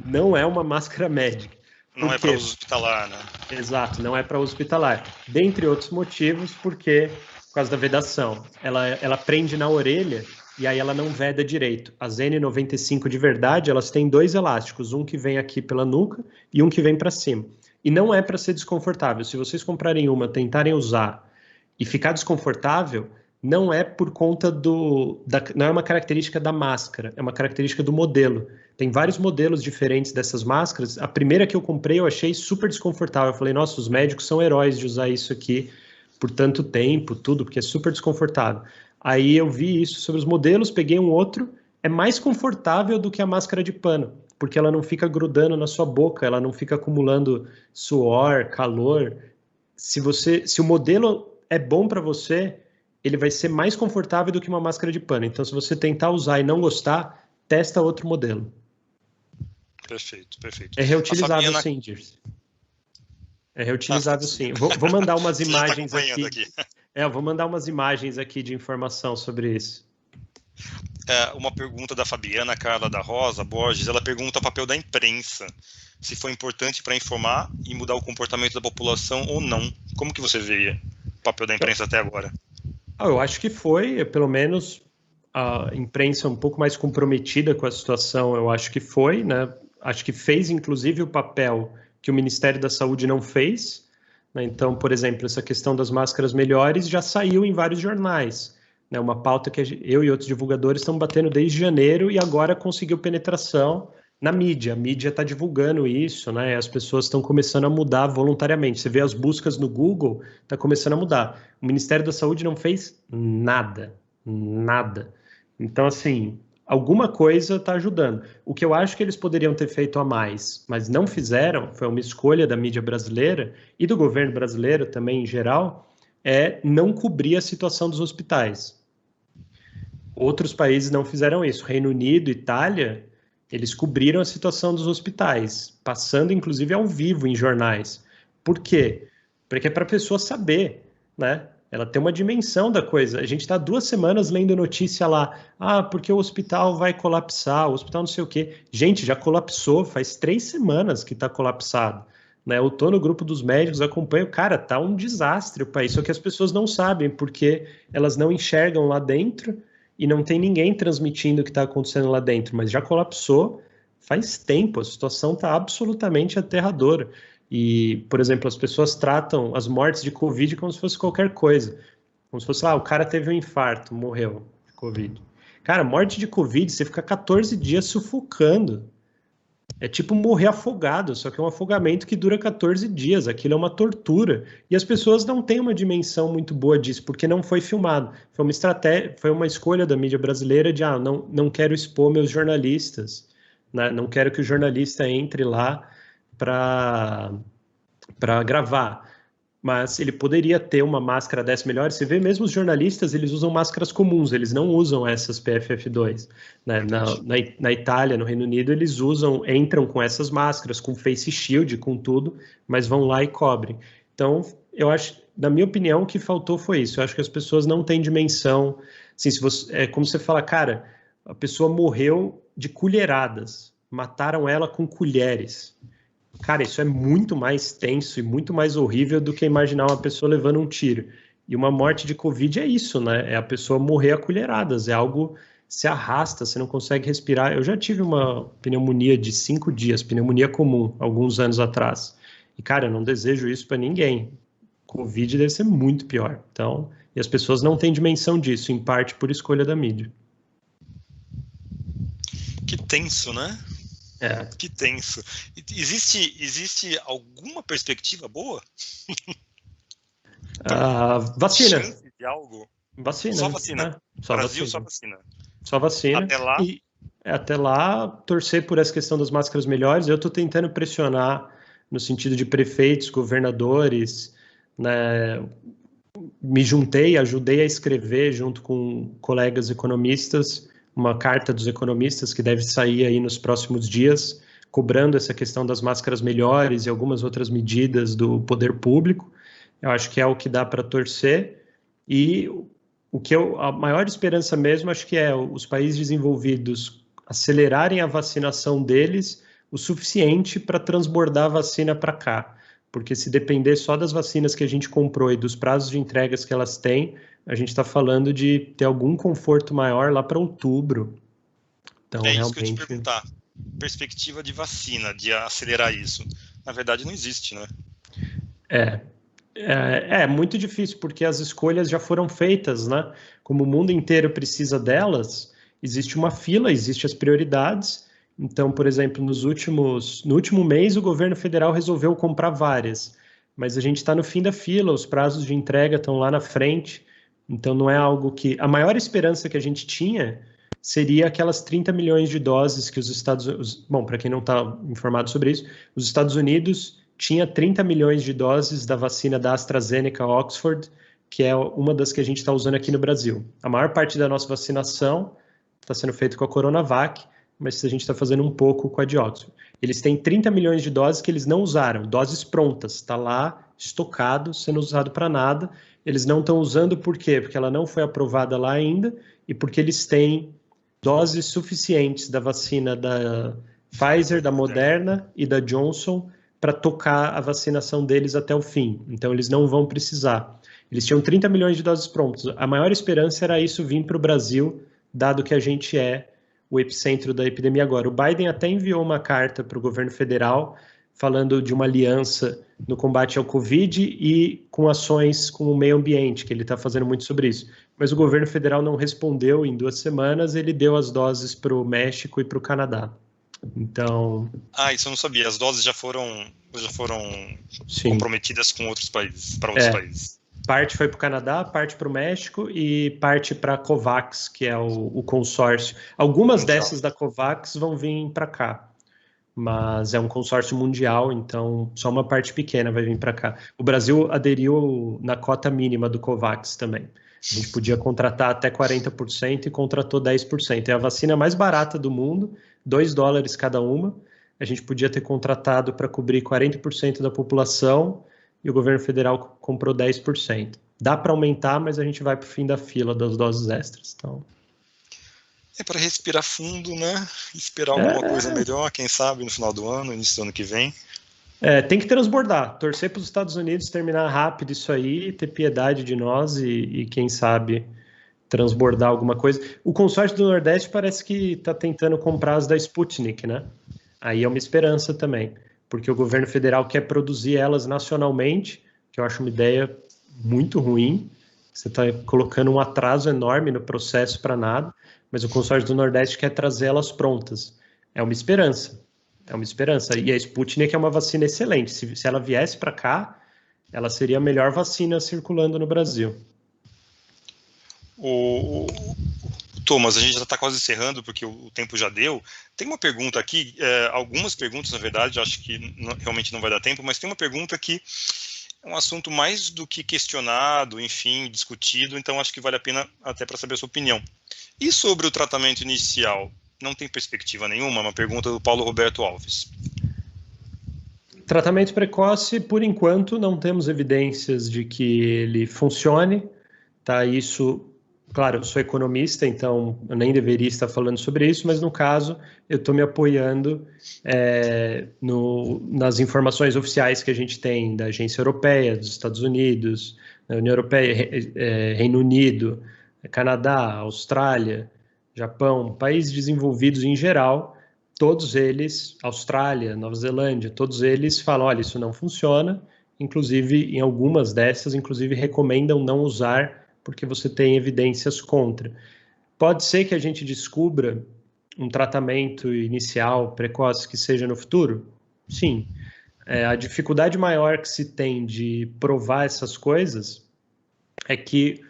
não é uma máscara médica. Não é para uso hospitalar, né? Exato, não é para uso hospitalar. Dentre outros motivos, por causa da vedação. Ela prende na orelha e aí ela não veda direito. As N95 de verdade, elas têm 2 elásticos, um que vem aqui pela nuca e um que vem para cima. E não é para ser desconfortável. Se vocês comprarem uma, tentarem usar e ficar desconfortável, não é por conta não é uma característica da máscara, é uma característica do modelo. Tem vários modelos diferentes dessas máscaras. A primeira que eu comprei eu achei super desconfortável. Eu falei, nossa, os médicos são heróis de usar isso aqui por tanto tempo, tudo, porque é super desconfortável. Aí eu vi isso sobre os modelos, peguei um outro, é mais confortável do que a máscara de pano, porque ela não fica grudando na sua boca, ela não fica acumulando suor, calor. Se o modelo é bom para você, ele vai ser mais confortável do que uma máscara de pano. Então, se você tentar usar e não gostar, testa outro modelo. Perfeito. É reutilizável, sim, Dirce. É reutilizável, sim. Vou mandar umas imagens aqui. Eu vou mandar umas imagens aqui de informação sobre isso. Uma pergunta da Fabiana Carla da Rosa Borges, ela pergunta o papel da imprensa, se foi importante para informar e mudar o comportamento da população ou não. Como que você vê o papel da imprensa até agora? Eu acho que foi, pelo menos a imprensa um pouco mais comprometida com a situação, eu acho que foi, né? Acho que fez, inclusive, o papel que o Ministério da Saúde não fez, né? Então, por exemplo, essa questão das máscaras melhores já saiu em vários jornais, né? Uma pauta que eu e outros divulgadores estão batendo desde janeiro e agora conseguiu penetração na mídia. A mídia está divulgando isso, né? As pessoas estão começando a mudar voluntariamente. Você vê as buscas no Google, está começando a mudar. O Ministério da Saúde não fez nada. Então, assim, alguma coisa está ajudando. O que eu acho que eles poderiam ter feito a mais, mas não fizeram, foi uma escolha da mídia brasileira e do governo brasileiro também em geral, é não cobrir a situação dos hospitais. Outros países não fizeram isso. Reino Unido, Itália, eles cobriram a situação dos hospitais, passando inclusive ao vivo em jornais. Por quê? Porque é para a pessoa saber, né? Ela tem uma dimensão da coisa. A gente está 2 semanas lendo notícia lá, porque o hospital vai colapsar, o hospital não sei o quê. Gente, já colapsou, faz 3 semanas que está colapsado. Né? Eu estou no grupo dos médicos, acompanho, cara, tá um desastre o país, só que as pessoas não sabem, porque elas não enxergam lá dentro e não tem ninguém transmitindo o que está acontecendo lá dentro, mas já colapsou faz tempo, a situação está absolutamente aterradora. E, por exemplo, as pessoas tratam as mortes de Covid como se fosse qualquer coisa. Como se fosse, o cara teve um infarto, morreu de Covid. Cara, morte de Covid, você fica 14 dias sufocando. É tipo morrer afogado, só que é um afogamento que dura 14 dias. Aquilo é uma tortura. E as pessoas não têm uma dimensão muito boa disso, porque não foi filmado. Foi uma estratégia, foi uma escolha da mídia brasileira de, não quero expor meus jornalistas, né? Não quero que o jornalista entre lá para gravar, mas ele poderia ter uma máscara dessa melhor. Você vê mesmo os jornalistas, eles usam máscaras comuns, eles não usam essas PFF2. Né? Na Itália, no Reino Unido, eles entram com essas máscaras, com face shield, com tudo, mas vão lá e cobrem. Então, eu acho, na minha opinião, o que faltou foi isso. Eu acho que as pessoas não têm dimensão. Assim, é como você fala, cara, a pessoa morreu de colheradas, mataram ela com colheres. Cara, isso é muito mais tenso e muito mais horrível do que imaginar uma pessoa levando um tiro. E uma morte de Covid é isso, né? É a pessoa morrer a colheradas, é algo que se arrasta, você não consegue respirar. Eu já tive uma pneumonia de 5 dias, pneumonia comum, alguns anos atrás. E, cara, eu não desejo isso para ninguém. Covid deve ser muito pior. Então, e as pessoas não têm dimensão disso, em parte por escolha da mídia. Que tenso, né? É. Que tenso. Existe alguma perspectiva boa? Vacina. Chance de algo? Vacina. Só vacina. Só Brasil, vacina. só vacina. Só vacina. Até lá? Até lá, torcer por essa questão das máscaras melhores. Eu estou tentando pressionar no sentido de prefeitos, governadores, né? Me juntei, ajudei a escrever junto com colegas economistas uma carta dos economistas que deve sair aí nos próximos dias, cobrando essa questão das máscaras melhores e algumas outras medidas do poder público. Eu acho que é o que dá para torcer. E a maior esperança mesmo, acho que é os países desenvolvidos acelerarem a vacinação deles o suficiente para transbordar a vacina para cá. Porque se depender só das vacinas que a gente comprou e dos prazos de entregas que elas têm, a gente está falando de ter algum conforto maior lá para outubro. Então, isso realmente... que eu ia te perguntar. Perspectiva de vacina, de acelerar isso. Na verdade, não existe, né? É muito difícil, porque as escolhas já foram feitas, né? Como o mundo inteiro precisa delas, existe uma fila, existem as prioridades. Então, por exemplo, no último mês, o governo federal resolveu comprar várias, mas a gente está no fim da fila, os prazos de entrega estão lá na frente, então não é algo que... A maior esperança que a gente tinha seria aquelas 30 milhões de doses que os Estados Unidos... Bom, para quem não está informado sobre isso, os Estados Unidos tinha 30 milhões de doses da vacina da AstraZeneca Oxford, que é uma das que a gente está usando aqui no Brasil. A maior parte da nossa vacinação está sendo feita com a Coronavac, mas a gente está fazendo um pouco com a de Oxford. Eles têm 30 milhões de doses que eles não usaram, doses prontas, está lá estocado, sendo usado para nada. Eles não estão usando por quê? Porque ela não foi aprovada lá ainda e porque eles têm doses suficientes da vacina da Pfizer, da Moderna e da Johnson para tocar a vacinação deles até o fim. Então, eles não vão precisar. Eles tinham 30 milhões de doses prontas. A maior esperança era isso vir para o Brasil, dado que a gente é o epicentro da epidemia agora. O Biden até enviou uma carta para o governo federal falando de uma aliança no combate ao Covid e com ações com o meio ambiente, que ele está fazendo muito sobre isso. Mas o governo federal não respondeu em 2 semanas, ele deu as doses para o México e para o Canadá. Então... isso eu não sabia. As doses já foram Sim. comprometidas com outros países, para outros países. Parte foi para o Canadá, parte para o México e parte para a COVAX, que é o consórcio. Algumas dessas da COVAX vão vir para cá, mas é um consórcio mundial, então só uma parte pequena vai vir para cá. O Brasil aderiu na cota mínima do COVAX também. A gente podia contratar até 40% e contratou 10%. É a vacina mais barata do mundo, $2 cada uma. A gente podia ter contratado para cobrir 40% da população e o governo federal comprou 10%. Dá para aumentar, mas a gente vai para o fim da fila das doses extras. Então... É para respirar fundo, né? Esperar alguma coisa melhor, quem sabe no final do ano, início do ano que vem. Tem que transbordar, torcer para os Estados Unidos terminar rápido isso aí, ter piedade de nós e quem sabe transbordar alguma coisa. O consórcio do Nordeste parece que está tentando comprar as da Sputnik, né? Aí é uma esperança também, porque o governo federal quer produzir elas nacionalmente, que eu acho uma ideia muito ruim. Você está colocando um atraso enorme no processo para nada, mas o consórcio do Nordeste quer trazer elas prontas. É uma esperança. É uma esperança. E a Sputnik é uma vacina excelente. Se ela viesse para cá, ela seria a melhor vacina circulando no Brasil. Thomas, a gente já está quase encerrando, porque o tempo já deu. Tem uma pergunta aqui, algumas perguntas, na verdade, acho que realmente não vai dar tempo, mas tem uma pergunta que é um assunto mais do que questionado, enfim, discutido, então acho que vale a pena até para saber a sua opinião. E sobre o tratamento inicial? Não tem perspectiva nenhuma? Uma pergunta do Paulo Roberto Alves. Tratamento precoce, por enquanto, não temos evidências de que ele funcione. Tá? Isso, claro, eu sou economista, então eu nem deveria estar falando sobre isso, mas no caso eu estou me apoiando nas informações oficiais que a gente tem da Agência Europeia, dos Estados Unidos, da União Europeia, Reino Unido, Canadá, Austrália, Japão, países desenvolvidos em geral, todos eles, Austrália, Nova Zelândia, todos eles falam, olha, isso não funciona, inclusive em algumas dessas, inclusive recomendam não usar porque você tem evidências contra. Pode ser que a gente descubra um tratamento inicial precoce que seja no futuro? Sim. A dificuldade maior que se tem de provar essas coisas é que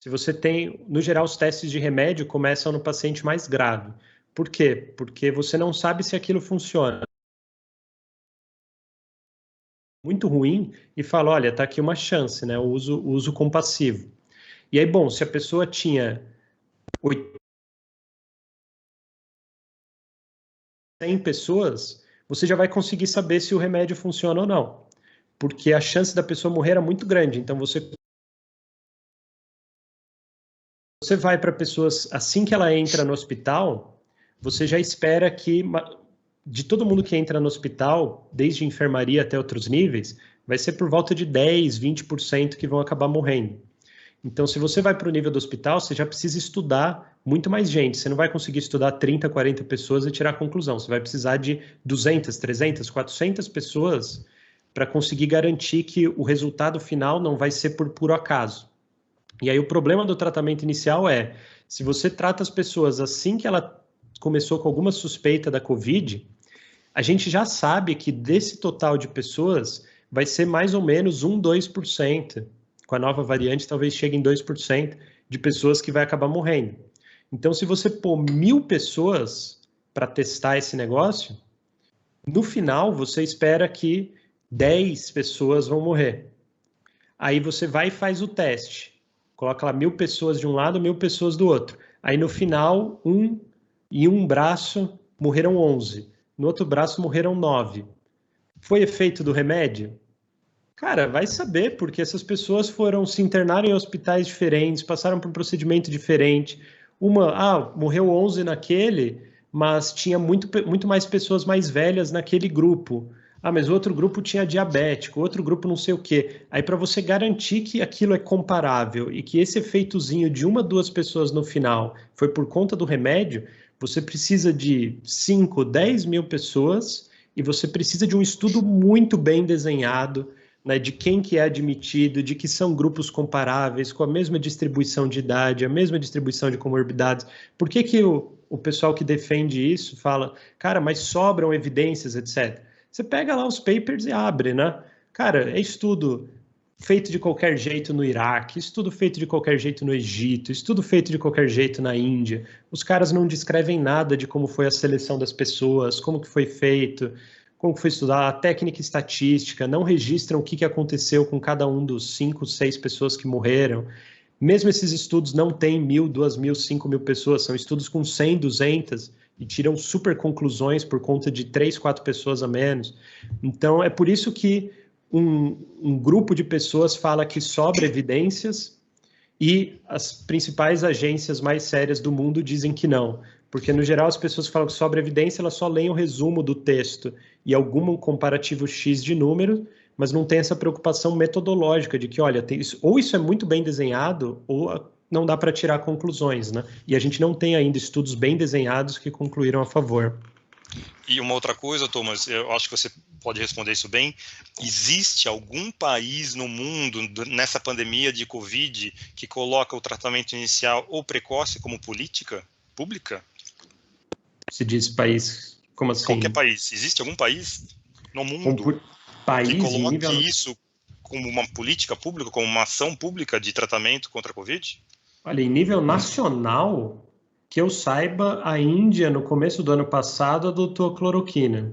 se você tem, no geral, os testes de remédio começam no paciente mais grave. Por quê? Porque você não sabe se aquilo funciona. Muito ruim e fala, olha, tá aqui uma chance, né? O uso compassivo. E aí, bom, se a pessoa tinha 100 pessoas, você já vai conseguir saber se o remédio funciona ou não. Porque a chance da pessoa morrer era muito grande. Então, você vai para pessoas, assim que ela entra no hospital, você já espera que, de todo mundo que entra no hospital, desde enfermaria até outros níveis, vai ser por volta de 10, 20% que vão acabar morrendo. Então, se você vai para o nível do hospital, você já precisa estudar muito mais gente. Você não vai conseguir estudar 30, 40 pessoas e tirar a conclusão. Você vai precisar de 200, 300, 400 pessoas para conseguir garantir que o resultado final não vai ser por puro acaso. E aí o problema do tratamento inicial é, se você trata as pessoas assim que ela começou com alguma suspeita da COVID, a gente já sabe que desse total de pessoas vai ser mais ou menos 1, 2%. Com a nova variante, talvez chegue em 2% de pessoas que vai acabar morrendo. Então, se você pôr 1.000 pessoas para testar esse negócio, no final você espera que 10 pessoas vão morrer. Aí você vai e faz o teste. Coloca lá 1.000 pessoas de um lado, 1.000 pessoas do outro. Aí no final, em um braço morreram 11. No outro braço morreram 9. Foi efeito do remédio? Cara, vai saber, porque essas pessoas foram se internar em hospitais diferentes, passaram por um procedimento diferente. Morreu 11 naquele, mas tinha muito mais pessoas mais velhas naquele grupo. Mas o outro grupo tinha diabético, outro grupo não sei o quê. Aí, para você garantir que aquilo é comparável e que esse efeitozinho de 1, 2 pessoas no final foi por conta do remédio, você precisa de 5, 10 mil pessoas e você precisa de um estudo muito bem desenhado, né, de quem que é admitido, de que são grupos comparáveis, com a mesma distribuição de idade, a mesma distribuição de comorbidades. Por que o pessoal que defende isso fala, cara, mas sobram evidências, etc. Você pega lá os papers e abre, né? Cara, é estudo feito de qualquer jeito no Iraque, estudo feito de qualquer jeito no Egito, estudo feito de qualquer jeito na Índia. Os caras não descrevem nada de como foi a seleção das pessoas, como que foi feito, como que foi estudar, a técnica estatística, não registram o que aconteceu com cada um dos 5, 6 pessoas que morreram. Mesmo esses estudos não têm 1.000, 2.000, 5.000 pessoas, são estudos com 100, 200 e tiram super conclusões por conta de 3, 4 pessoas a menos. Então, é por isso que um grupo de pessoas fala que sobra evidências e as principais agências mais sérias do mundo dizem que não. Porque, no geral, as pessoas que falam que sobra evidência, elas só leem o resumo do texto e algum comparativo X de números, mas não tem essa preocupação metodológica de que, olha, ou isso é muito bem desenhado, ou não dá para tirar conclusões, né? E a gente não tem ainda estudos bem desenhados que concluíram a favor. E uma outra coisa, Thomas, eu acho que você pode responder isso bem. Existe algum país no mundo, nessa pandemia de Covid, que coloca o tratamento inicial ou precoce como política pública? Se diz país, como assim? Qualquer país. Existe algum país no mundo que coloque nível... isso como uma política pública, como uma ação pública de tratamento contra a Covid? Olha, em nível nacional, que eu saiba, a Índia, no começo do ano passado, adotou a cloroquina.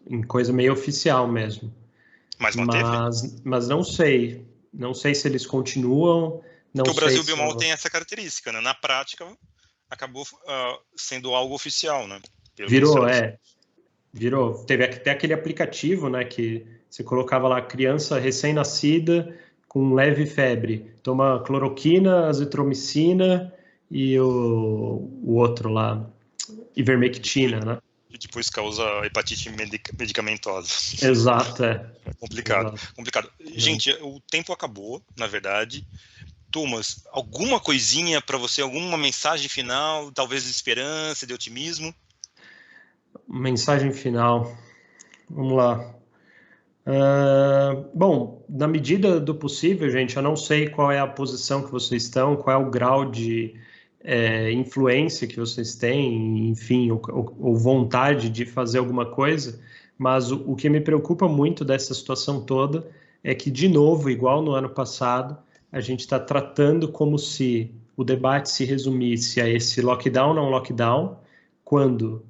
Em coisa meio oficial mesmo. Mas manteve? Mas não sei. Não sei se eles continuam. Não Porque o Brasil sei Biomal tem essa característica, né? Na prática, acabou sendo algo oficial, né? Virou. Teve até aquele aplicativo, né? Que você colocava lá criança recém-nascida com leve febre. Toma cloroquina, azitromicina e o outro lá, ivermectina, né? E depois causa hepatite medicamentosa. Exato, Complicado, Exato. complicado. Gente, o tempo acabou, na verdade. Thomas, alguma coisinha para você, alguma mensagem final, talvez de esperança, de otimismo? Mensagem final. Vamos lá. Bom, na medida do possível, gente, eu não sei qual é a posição que vocês estão, qual é o grau de influência que vocês têm, enfim, ou vontade de fazer alguma coisa, mas o que me preocupa muito dessa situação toda é que, de novo, igual no ano passado, a gente está tratando como se o debate se resumisse a esse lockdown, não lockdown, quando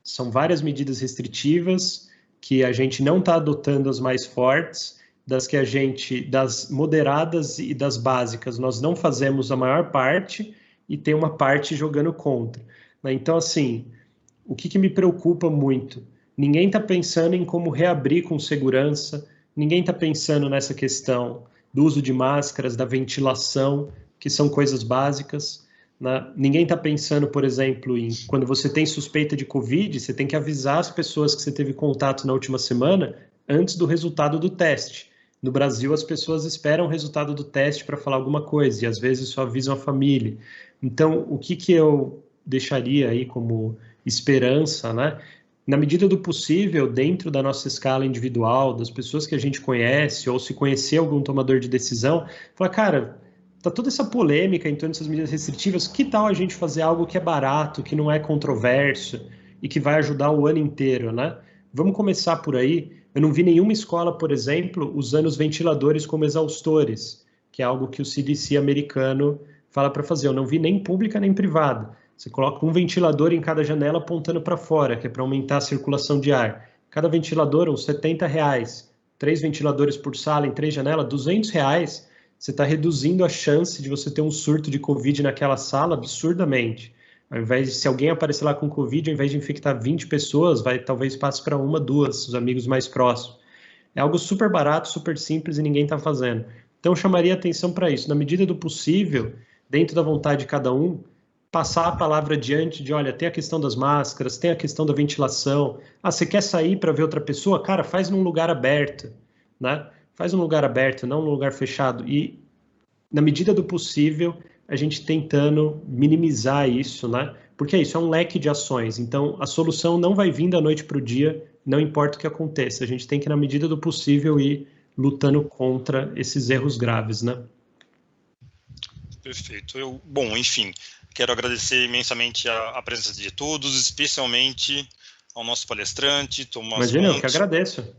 são várias medidas restritivas que a gente não está adotando as mais fortes, das moderadas e das básicas, nós não fazemos a maior parte e tem uma parte jogando contra. Então, assim, o que me preocupa muito? Ninguém está pensando em como reabrir com segurança, ninguém está pensando nessa questão do uso de máscaras, da ventilação, que são coisas básicas. Ninguém está pensando, por exemplo, em quando você tem suspeita de Covid, você tem que avisar as pessoas que você teve contato na última semana antes do resultado do teste. No Brasil, as pessoas esperam o resultado do teste para falar alguma coisa, e às vezes só avisam a família. Então, o que eu deixaria aí como esperança, né? Na medida do possível, dentro da nossa escala individual, das pessoas que a gente conhece, ou se conhecer algum tomador de decisão, falar, cara, tá toda essa polêmica em torno dessas medidas restritivas, que tal a gente fazer algo que é barato, que não é controverso e que vai ajudar o ano inteiro, né? Vamos começar por aí. Eu não vi nenhuma escola, por exemplo, usando os ventiladores como exaustores, que é algo que o CDC americano fala para fazer. Eu não vi nem pública nem privada. Você coloca um ventilador em cada janela apontando para fora, que é para aumentar a circulação de ar. Cada ventilador, uns R$70. 3 ventiladores por sala em 3 janelas, R$200. Você está reduzindo a chance de você ter um surto de Covid naquela sala absurdamente. Ao invés de, se alguém aparecer lá com Covid, ao invés de infectar 20 pessoas, talvez passe para 1, 2, os amigos mais próximos. É algo super barato, super simples e ninguém está fazendo. Então, eu chamaria atenção para isso. Na medida do possível, dentro da vontade de cada um, passar a palavra adiante de, olha, tem a questão das máscaras, tem a questão da ventilação. Você quer sair para ver outra pessoa? Cara, faz num lugar aberto, né? Faz num lugar aberto, não num lugar fechado. E, na medida do possível, a gente tentando minimizar isso, né? Porque é isso, é um leque de ações. Então, a solução não vai vir da noite para o dia, não importa o que aconteça. A gente tem que, na medida do possível, ir lutando contra esses erros graves, né? Perfeito. Bom, enfim, quero agradecer imensamente a presença de todos, especialmente ao nosso palestrante, Thomas Imagina, Monte. eu que agradeço.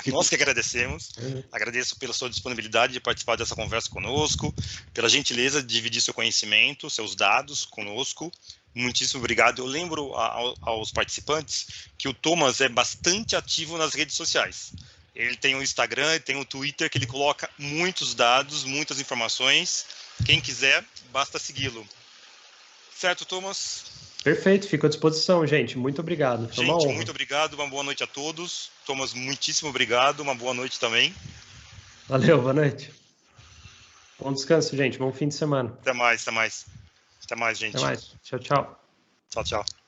Nós que agradecemos. Agradeço pela sua disponibilidade de participar dessa conversa conosco, pela gentileza de dividir seu conhecimento, seus dados conosco. Muitíssimo obrigado. Eu lembro aos participantes que o Thomas é bastante ativo nas redes sociais. Ele tem o Instagram e tem o Twitter, que ele coloca muitos dados, muitas informações. Quem quiser, basta segui-lo. Certo, Thomas? Perfeito, fico à disposição, gente. Muito obrigado. Foi uma honra. Muito obrigado, uma boa noite a todos. Thomas, muitíssimo obrigado, uma boa noite também. Valeu, boa noite. Bom descanso, gente. Bom fim de semana. Até mais, gente. Até mais. Tchau, tchau. Tchau, tchau.